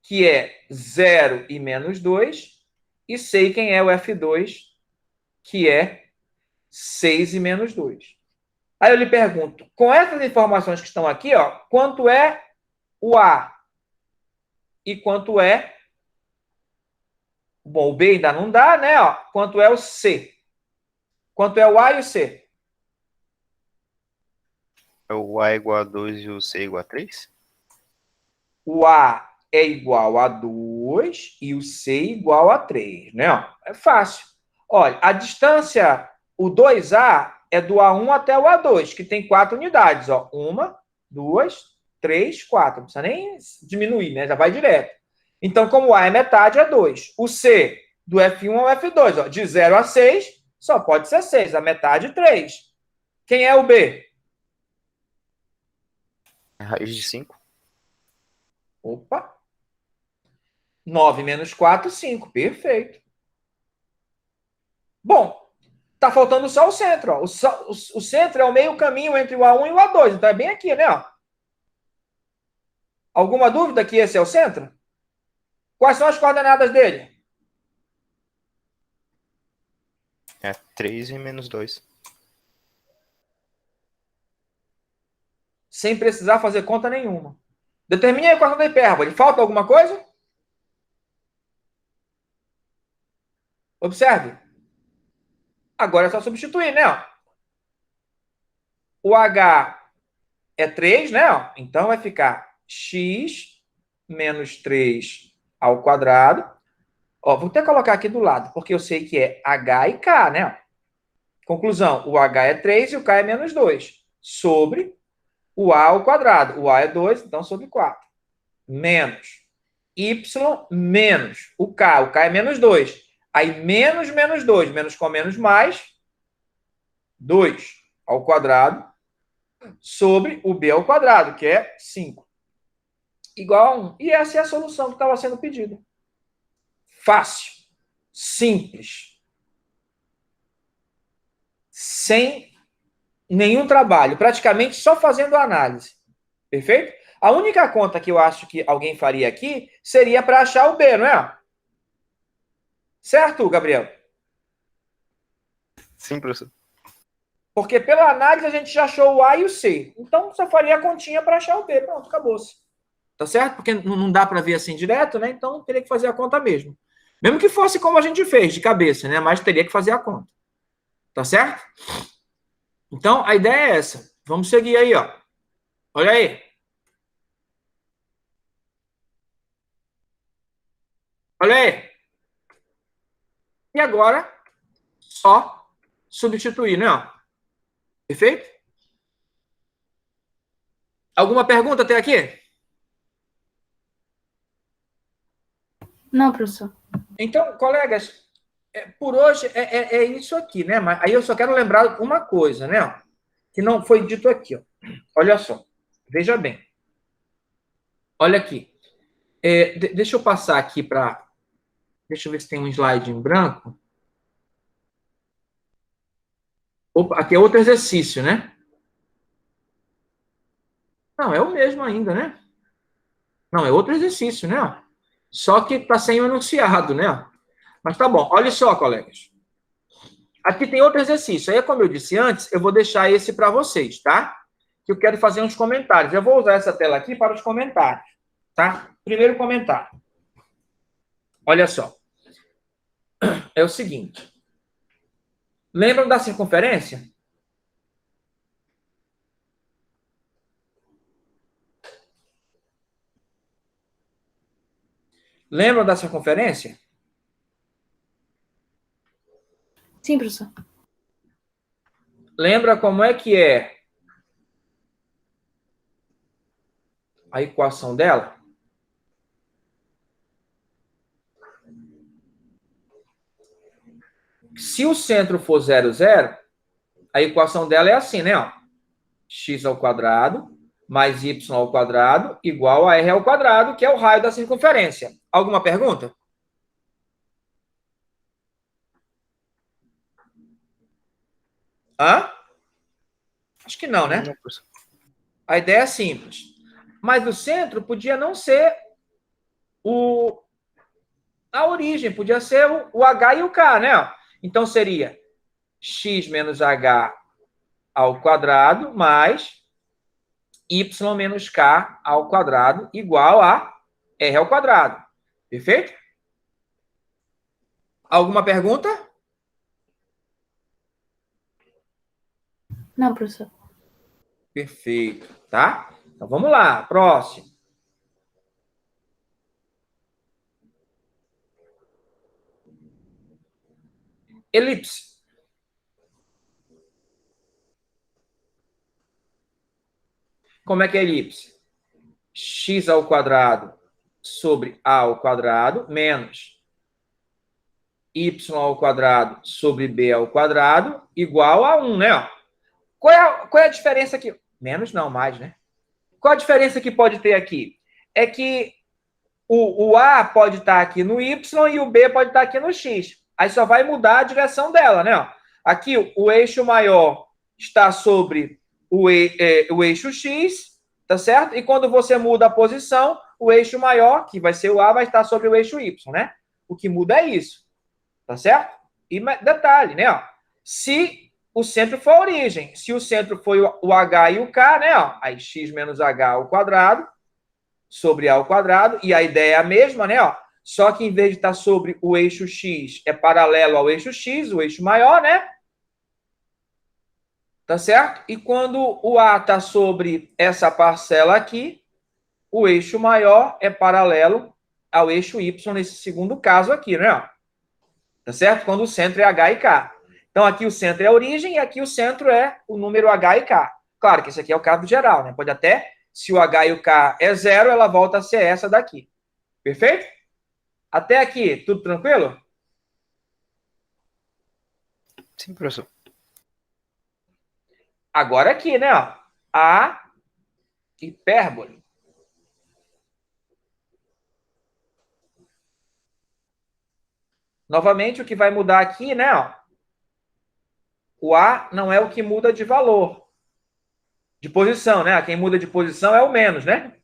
que é 0 e menos 2. E sei quem é o F2, que é 6 e menos 2. Aí eu lhe pergunto, com essas informações que estão aqui, ó, quanto é o A e quanto é... Bom, o B ainda não dá, né? Ó, quanto é o C? Quanto é o A e o C?
É o A igual a 2 e o C igual a 3?
O A é igual a 2 e o C igual a 3, né? Ó, é fácil. Olha, a distância, o 2A é do A1 até o A2, que tem 4 unidades. Ó. 1, 2, 3, 4. Não precisa nem diminuir, né? Já vai direto. Então, como o A é metade, é 2. O C do F1 ao F2, ó, de 0 a 6, só pode ser 6. A metade, 3. Quem é o B?
É raiz de 5?
Opa! 9 menos 4, 5. Perfeito. Bom, tá faltando só o centro. Ó. O centro é o meio caminho entre o A1 e o A2. Então é bem aqui, né? Ó. Alguma dúvida que esse é o centro? Quais são as coordenadas dele?
É 3 e menos 2.
Sem precisar fazer conta nenhuma. Determine a equação da hipérbole. Falta alguma coisa? Observe. Agora é só substituir, né? O H é 3, né? Então vai ficar x menos 3 ao quadrado. Ó, vou até colocar aqui do lado, porque eu sei que é H e K, né? Conclusão, o H é 3 e o K é menos 2. Sobre o A ao quadrado. O A é 2, então sobre 4. Menos y menos o K. O K é menos 2. Aí menos menos 2, menos com menos mais, 2 ao quadrado, sobre o B ao quadrado, que é 5. Igual a 1. E essa é a solução que estava sendo pedida. Fácil. Simples. Sem nenhum trabalho. Praticamente só fazendo a análise. Perfeito? A única conta que eu acho que alguém faria aqui seria para achar o B, não é? Certo, Gabriel?
Sim, professor.
Porque pela análise a gente já achou o A e o C. Então só faria a continha para achar o B. Pronto, acabou-se. Tá certo? Porque não dá para ver assim direto, né? Então teria que fazer a conta mesmo. Mesmo que fosse como a gente fez, de cabeça, né? Mas teria que fazer a conta. Tá certo? Então a ideia é essa. Vamos seguir aí, ó. Olha aí. Olha aí. E agora, só substituir, né? Perfeito? Alguma pergunta até aqui?
Não, professor.
Então, colegas, por hoje é isso aqui, né? Mas aí eu só quero lembrar uma coisa, né? Que não foi dito aqui, ó. Olha só. Veja bem. Olha aqui. Deixa eu passar aqui para. Deixa eu ver se tem um slide em branco. Opa, aqui é outro exercício, né? Não, é o mesmo ainda, né? Não, é outro exercício, né? Só que está sem o enunciado, né? Mas tá bom. Olha só, colegas. Aqui tem outro exercício. Aí, como eu disse antes, eu vou deixar esse para vocês, tá? Que eu quero fazer uns comentários. Eu vou usar essa tela aqui para os comentários, tá? Primeiro comentário. Olha só. É o seguinte. Lembram da circunferência? Lembram da circunferência?
Sim, professor.
Lembra como é que é a equação dela? Se o centro for 0, 0, a equação dela é assim, né? Ó. X ao quadrado mais y ao quadrado igual a r ao quadrado, que é o raio da circunferência. Alguma pergunta? Hã? Acho que não, né?
Não, professor.
A ideia é simples. Mas o centro podia não ser a origem, podia ser o H e o K, né? Então seria x menos h ao quadrado mais y menos k ao quadrado igual a r ao quadrado. Perfeito? Alguma pergunta?
Não, professor.
Perfeito, tá? Então vamos lá, próximo. Elipse. Como é que é elipse? X ao quadrado sobre a ao quadrado menos y ao quadrado sobre b ao quadrado igual a 1, né? Qual é a diferença aqui? Menos não, mais, né? Qual a diferença que pode ter aqui? É que o A pode estar aqui no Y e o B pode estar aqui no X. Aí só vai mudar a direção dela, né? Aqui o eixo maior está sobre o eixo X, tá certo? E quando você muda a posição, o eixo maior, que vai ser o A, vai estar sobre o eixo Y, né? O que muda é isso, tá certo? E detalhe, né? Se o centro for a origem, se o centro foi o H e o K, né? Aí x menos H ao quadrado sobre A ao quadrado, e a ideia é a mesma, né? Só que em vez de estar sobre o eixo X, é paralelo ao eixo X, o eixo maior, né? Tá certo? E quando o A está sobre essa parcela aqui, o eixo maior é paralelo ao eixo Y nesse segundo caso aqui, né? Tá certo? Quando o centro é H e K. Então aqui o centro é a origem e aqui o centro é o número H e K. Claro que esse aqui é o caso geral, né? Pode até, se o H e o K é zero, ela volta a ser essa daqui. Perfeito? Até aqui, tudo tranquilo?
Sim, professor.
Agora aqui, né? A hipérbole. Novamente, o que vai mudar aqui, né? O A não é o que muda de valor. De posição, né? Quem muda de posição é o menos, né?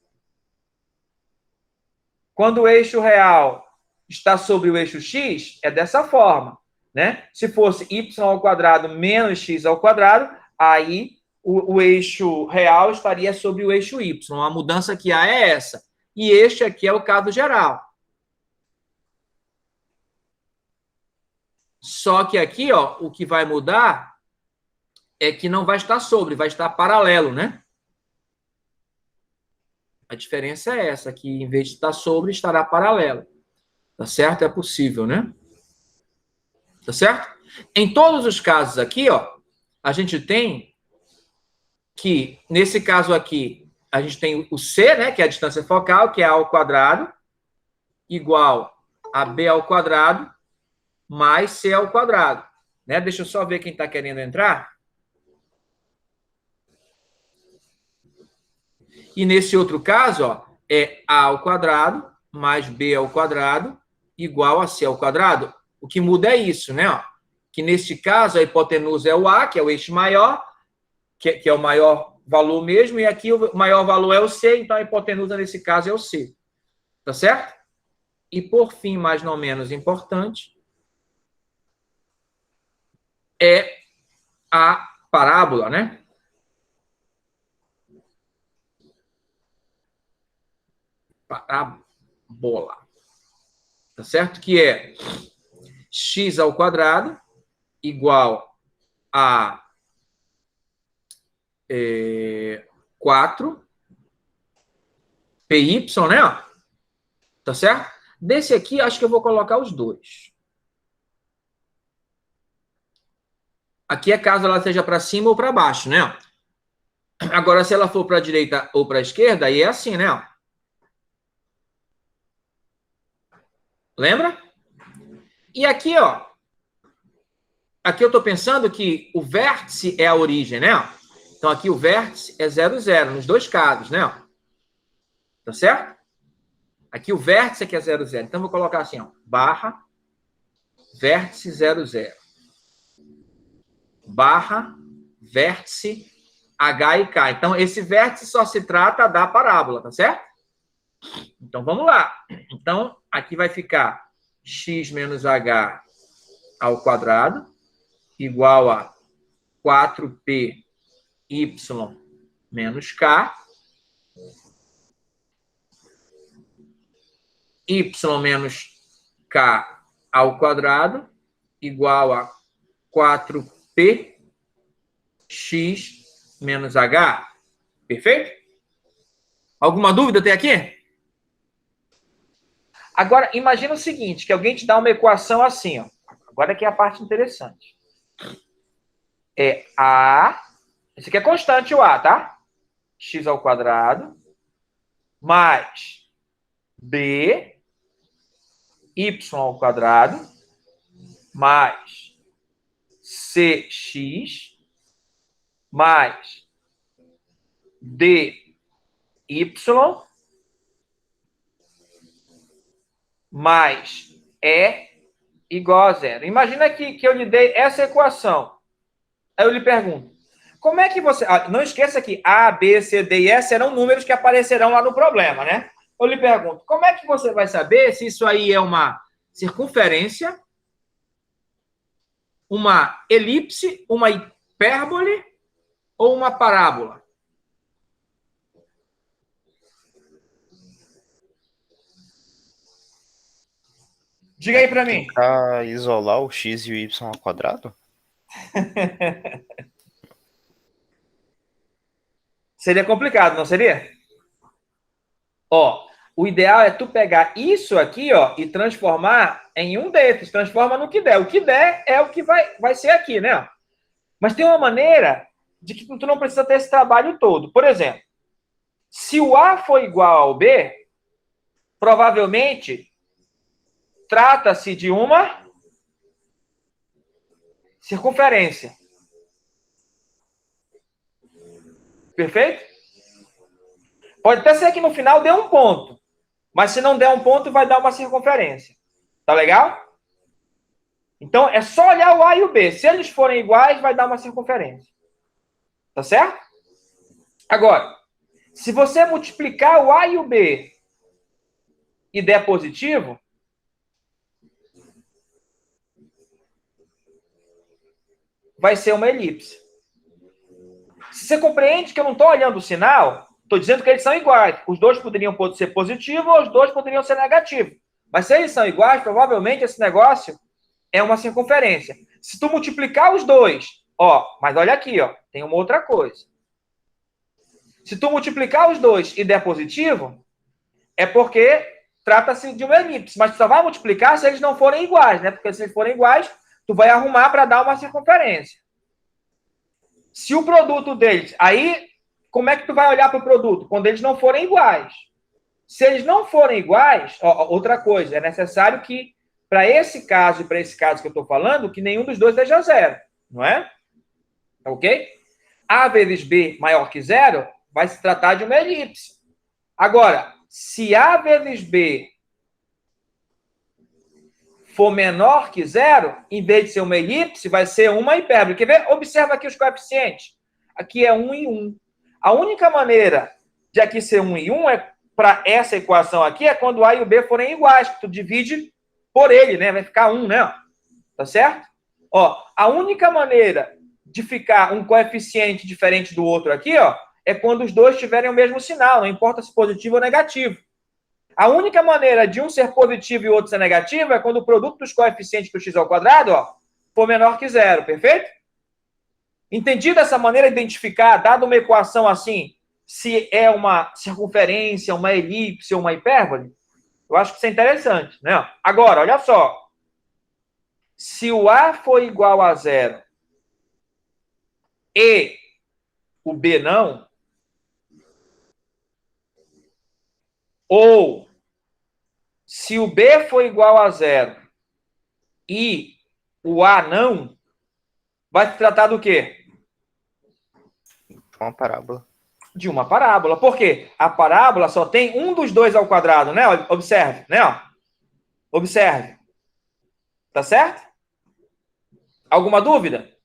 Quando o eixo real está sobre o eixo x, é dessa forma, né? Se fosse y ao quadrado menos x ao quadrado, aí o eixo real estaria sobre o eixo y. A mudança que há é essa. E este aqui é o caso geral. Só que aqui, ó, o que vai mudar é que não vai estar sobre, vai estar paralelo, né? A diferença é essa, que em vez de estar sobre, estará paralelo. Tá certo? É possível, né? Tá certo? Em todos os casos aqui, ó, a gente tem que, nesse caso aqui, a gente tem o C, né, que é a distância focal, que é A ao quadrado, igual a B ao quadrado, mais C ao quadrado. Né? Deixa eu só ver quem está querendo entrar. E nesse outro caso, ó, é A ao quadrado mais B ao quadrado igual a C ao quadrado. O que muda é isso, né? Ó, que neste caso a hipotenusa é o A, que é o eixo maior, que é o maior valor mesmo, e aqui o maior valor é o C, então a hipotenusa nesse caso é o C. Tá certo? E por fim, mas não menos importante, é a parábola, né? Parábola. Tá certo? Que é x ao quadrado igual a 4 PY, né? Tá certo? Desse aqui, acho que eu vou colocar os dois. Aqui é caso ela seja para cima ou para baixo, né? Agora, se ela for para a direita ou para a esquerda, aí é assim, né? Lembra? E aqui, ó. Aqui eu estou pensando que o vértice é a origem, né? Então, aqui o vértice é 0, 0, nos dois casos, né? Tá certo? Aqui o vértice é que é 0, 0. Então, vou colocar assim, ó. Barra, vértice 0, 0. Barra, vértice H e K. Então, esse vértice só se trata da parábola, tá certo? Então, vamos lá. Então, aqui vai ficar x menos h ao quadrado igual a 4py menos k. Y menos k ao quadrado igual a 4px menos h. Perfeito? Alguma dúvida até aqui? Agora, imagina o seguinte, que alguém te dá uma equação assim, ó. Agora que é a parte interessante. É A, esse aqui é constante o A, tá? X ao quadrado, mais B, Y ao quadrado, mais CX, mais DY, mais igual a zero. Imagina que eu lhe dei essa equação. Aí eu lhe pergunto, como é que você... não esqueça que A, B, C, D e E serão números que aparecerão lá no problema, né? Eu lhe pergunto, como é que você vai saber se isso aí é uma circunferência, uma elipse, uma hipérbole ou uma parábola? Diga aí para mim.
Tentar isolar o x e o y ao quadrado?
Seria complicado, não seria? Ó, o ideal é tu pegar isso aqui, ó, e transformar em um desses. Transforma no que der. O que der é o que vai ser aqui, né? Mas tem uma maneira de que tu não precisa ter esse trabalho todo. Por exemplo, se o A for igual ao B, provavelmente trata-se de uma circunferência. Perfeito? Pode até ser que no final dê um ponto. Mas se não der um ponto, vai dar uma circunferência. Tá legal? Então, é só olhar o A e o B. Se eles forem iguais, vai dar uma circunferência. Tá certo? Agora, se você multiplicar o A e o B e der positivo, vai ser uma elipse. Se você compreende que eu não estou olhando o sinal, estou dizendo que eles são iguais. Os dois poderiam ser positivos ou os dois poderiam ser negativos. Mas se eles são iguais, provavelmente esse negócio é uma circunferência. Se tu multiplicar os dois, ó, mas olha aqui, ó, tem uma outra coisa. Se tu multiplicar os dois e der positivo, é porque trata-se de uma elipse. Mas tu só vai multiplicar se eles não forem iguais, né? Porque se eles forem iguais, tu vai arrumar para dar uma circunferência. Se o produto deles... Aí, como é que tu vai olhar para o produto? Quando eles não forem iguais. Se eles não forem iguais, ó, outra coisa, é necessário que, para esse caso e para esse caso que eu estou falando, que nenhum dos dois seja zero, não é? Ok? A vezes B maior que zero, vai se tratar de uma elipse. Agora, se A vezes B for menor que zero, em vez de ser uma elipse, vai ser uma hipérbole. Quer ver? Observa aqui os coeficientes. Aqui é 1 e 1. A única maneira de aqui ser 1 e 1 é para essa equação aqui, é quando A e o B forem iguais, que tu divide por ele, né? Vai ficar 1, né? Tá certo? Ó, a única maneira de ficar um coeficiente diferente do outro aqui, ó, é quando os dois tiverem o mesmo sinal, não importa se positivo ou negativo. A única maneira de um ser positivo e o outro ser negativo é quando o produto dos coeficientes do x ao quadrado, ó, for menor que zero, perfeito? Entendido essa maneira de identificar, dado uma equação assim, se é uma circunferência, uma elipse ou uma hipérbole? Eu acho que isso é interessante, né? Agora, olha só. Se o A for igual a zero e o B não, ou se o B for igual a zero e o A não, vai se tratar do quê?
Uma parábola.
De uma parábola. Por quê? A parábola só tem um dos dois ao quadrado, né? Observe, né? Observe. Tá certo? Alguma dúvida?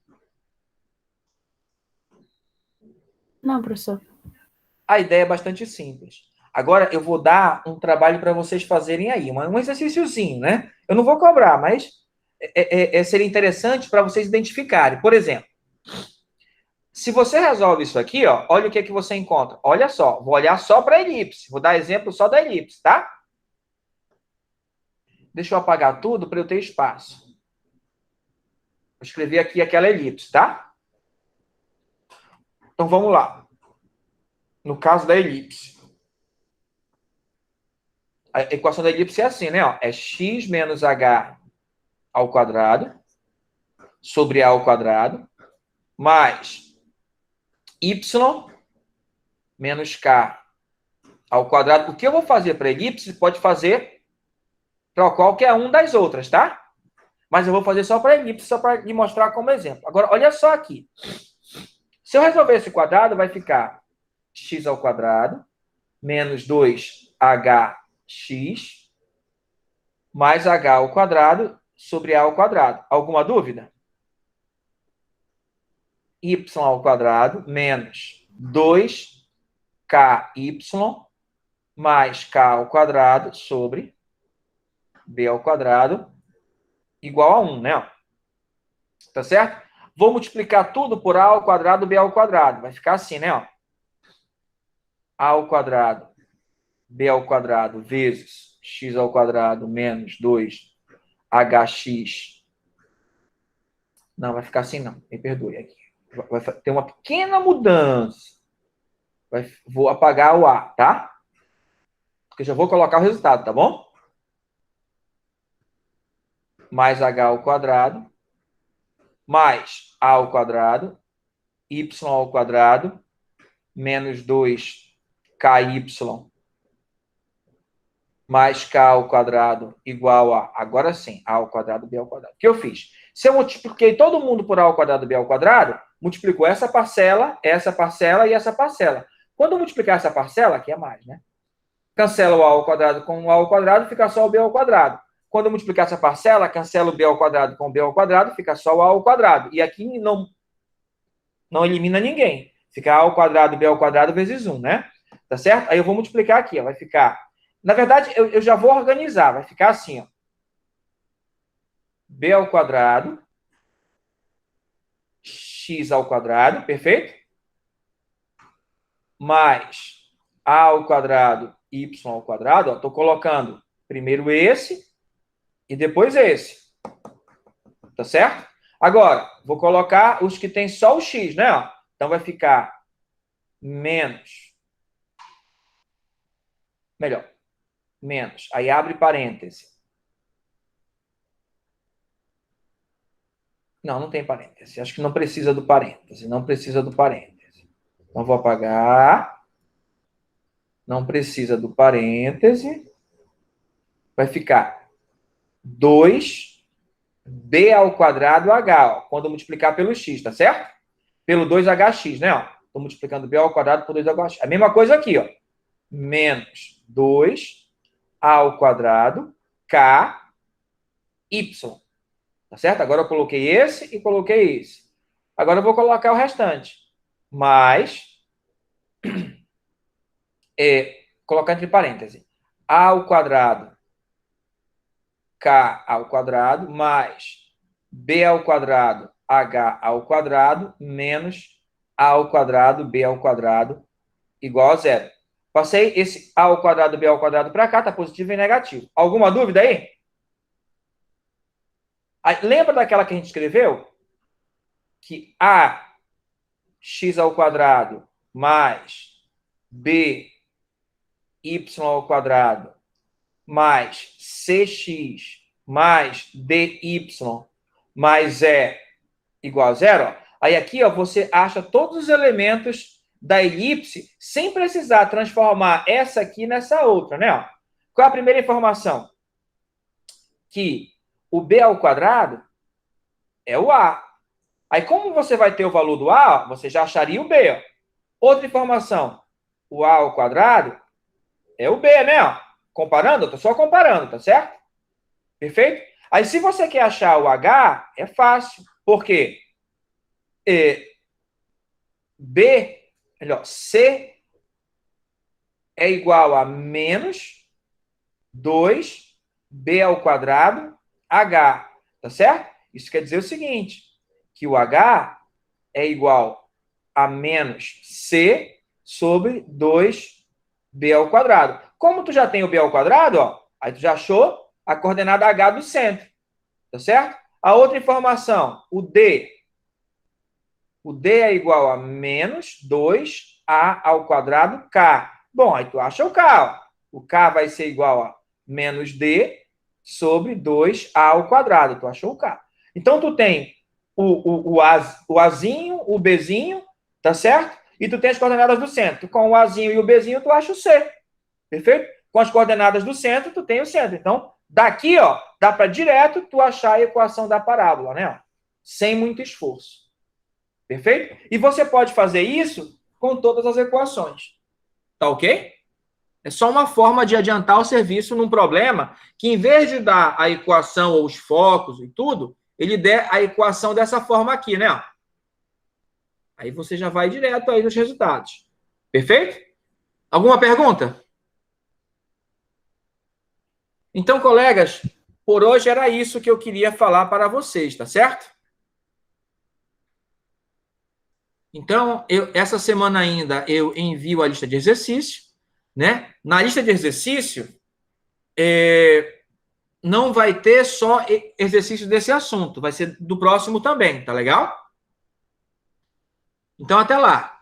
Não, professor.
A ideia é bastante simples. Agora eu vou dar um trabalho para vocês fazerem aí, um exercíciozinho, né? Eu não vou cobrar, mas seria interessante para vocês identificarem. Por exemplo, se você resolve isso aqui, ó, olha o que, é que você encontra. Olha só, vou olhar só para a elipse. Vou dar exemplo só da elipse, tá? Deixa eu apagar tudo para eu ter espaço. Vou escrever aqui aquela elipse, tá? Então vamos lá. No caso da elipse. A equação da elipse é assim, né? Ó, é x menos h ao quadrado sobre a ao quadrado mais y menos k ao quadrado. O que eu vou fazer para a elipse pode fazer para qualquer um das outras, tá? Mas eu vou fazer só para a elipse, só para lhe mostrar como exemplo. Agora, olha só aqui. Se eu resolver esse quadrado, vai ficar x ao quadrado menos 2hx mais h ao quadrado sobre A ao quadrado. Alguma dúvida? Y ao quadrado menos 2KY mais K ao quadrado sobre B ao quadrado igual a 1, né? Tá certo? Vou multiplicar tudo por A ao quadrado, B ao quadrado. Vai ficar assim, né? Ó. A ao quadrado, B ao quadrado vezes X ao quadrado menos 2HX. Não, vai ficar assim não. Me perdoe aqui. Vai ter uma pequena mudança. Vou apagar o A, tá? Porque já vou colocar o resultado, tá bom? Mais H ao quadrado, mais A ao quadrado, Y ao quadrado, menos 2KY, mais K ao quadrado, igual a, agora sim, A ao quadrado, B ao quadrado. O que eu fiz? Se eu multipliquei todo mundo por A ao quadrado, B ao quadrado, multiplicou essa parcela e essa parcela. Quando eu multiplicar essa parcela, aqui é mais, né? Cancela o A ao quadrado com o A ao quadrado, fica só o B ao quadrado. Quando eu multiplicar essa parcela, cancela o B ao quadrado com o B ao quadrado, fica só o A ao quadrado. E aqui não elimina ninguém. Fica A ao quadrado, B ao quadrado vezes 1, né? Tá certo? Aí eu vou multiplicar aqui, ó. Vai ficar... Na verdade, eu já vou organizar. Vai ficar assim, ó. B ao quadrado, X ao quadrado, perfeito? Mais A ao quadrado, Y ao quadrado. Estou colocando primeiro esse e depois esse. Tá certo? Agora, vou colocar os que tem só o X, né? Ó. Então, vai ficar menos. Melhor. Menos. Aí abre parêntese. Não tem parêntese. Acho que não precisa do parêntese. Não precisa do parêntese. Então, vou apagar. Não precisa do parêntese. Vai ficar 2B ao quadrado H, ó, quando multiplicar pelo X, tá certo? Pelo 2HX, né? Estou multiplicando B ao quadrado por 2HX. A mesma coisa aqui, ó. Menos 2A ao quadrado KY. Tá certo? Agora eu coloquei esse e coloquei esse. Agora eu vou colocar o restante. Mais... colocar entre parênteses. A ao quadrado K ao quadrado mais B ao quadrado H ao quadrado menos A ao quadrado B ao quadrado igual a zero. Passei esse A ao quadrado B ao quadrado para cá, tá positivo e negativo. Alguma dúvida aí? Lembra daquela que a gente escreveu? Que A x ao quadrado mais B y ao quadrado mais cx mais dy mais E igual a zero. Ó. Aí aqui ó, você acha todos os elementos da elipse sem precisar transformar essa aqui nessa outra, né? Ó. Qual é a primeira informação? Que o b ao quadrado é o a. Aí como você vai ter o valor do a, ó, você já acharia o b. Ó. Outra informação, o a ao quadrado é o b, né? Ó. Comparando, eu estou só comparando, tá certo? Perfeito? Aí, se você quer achar o H, é fácil. Por quê? C é igual a menos 2B ao quadrado H. Tá certo? Isso quer dizer o seguinte, que o H é igual a menos C sobre 2B ao quadrado. Como tu já tem o B ao quadrado, ó, aí tu já achou a coordenada H do centro. Tá certo? A outra informação, o D. O D é igual a menos 2A ao quadrado K. Bom, aí tu acha o K. Ó. O K vai ser igual a menos D sobre 2A ao quadrado. Tu achou o K. Então, tu tem o Azinho, o Bzinho, tá certo? E tu tem as coordenadas do centro. Com o Azinho e o Bzinho, tu acha o C. Perfeito? Com as coordenadas do centro, tu tem o centro. Então, daqui, ó, dá para direto tu achar a equação da parábola, né? Ó, sem muito esforço. Perfeito? E você pode fazer isso com todas as equações. Tá ok? É só uma forma de adiantar o serviço num problema que, em vez de dar a equação ou os focos e tudo, ele der a equação dessa forma aqui, né? Aí você já vai direto aí nos resultados. Perfeito? Alguma pergunta? Então, colegas, por hoje era isso que eu queria falar para vocês, tá certo? Então, essa semana ainda eu envio a lista de exercício, né? Na lista de exercício, não vai ter só exercício desse assunto, vai ser do próximo também, tá legal? Então, até lá.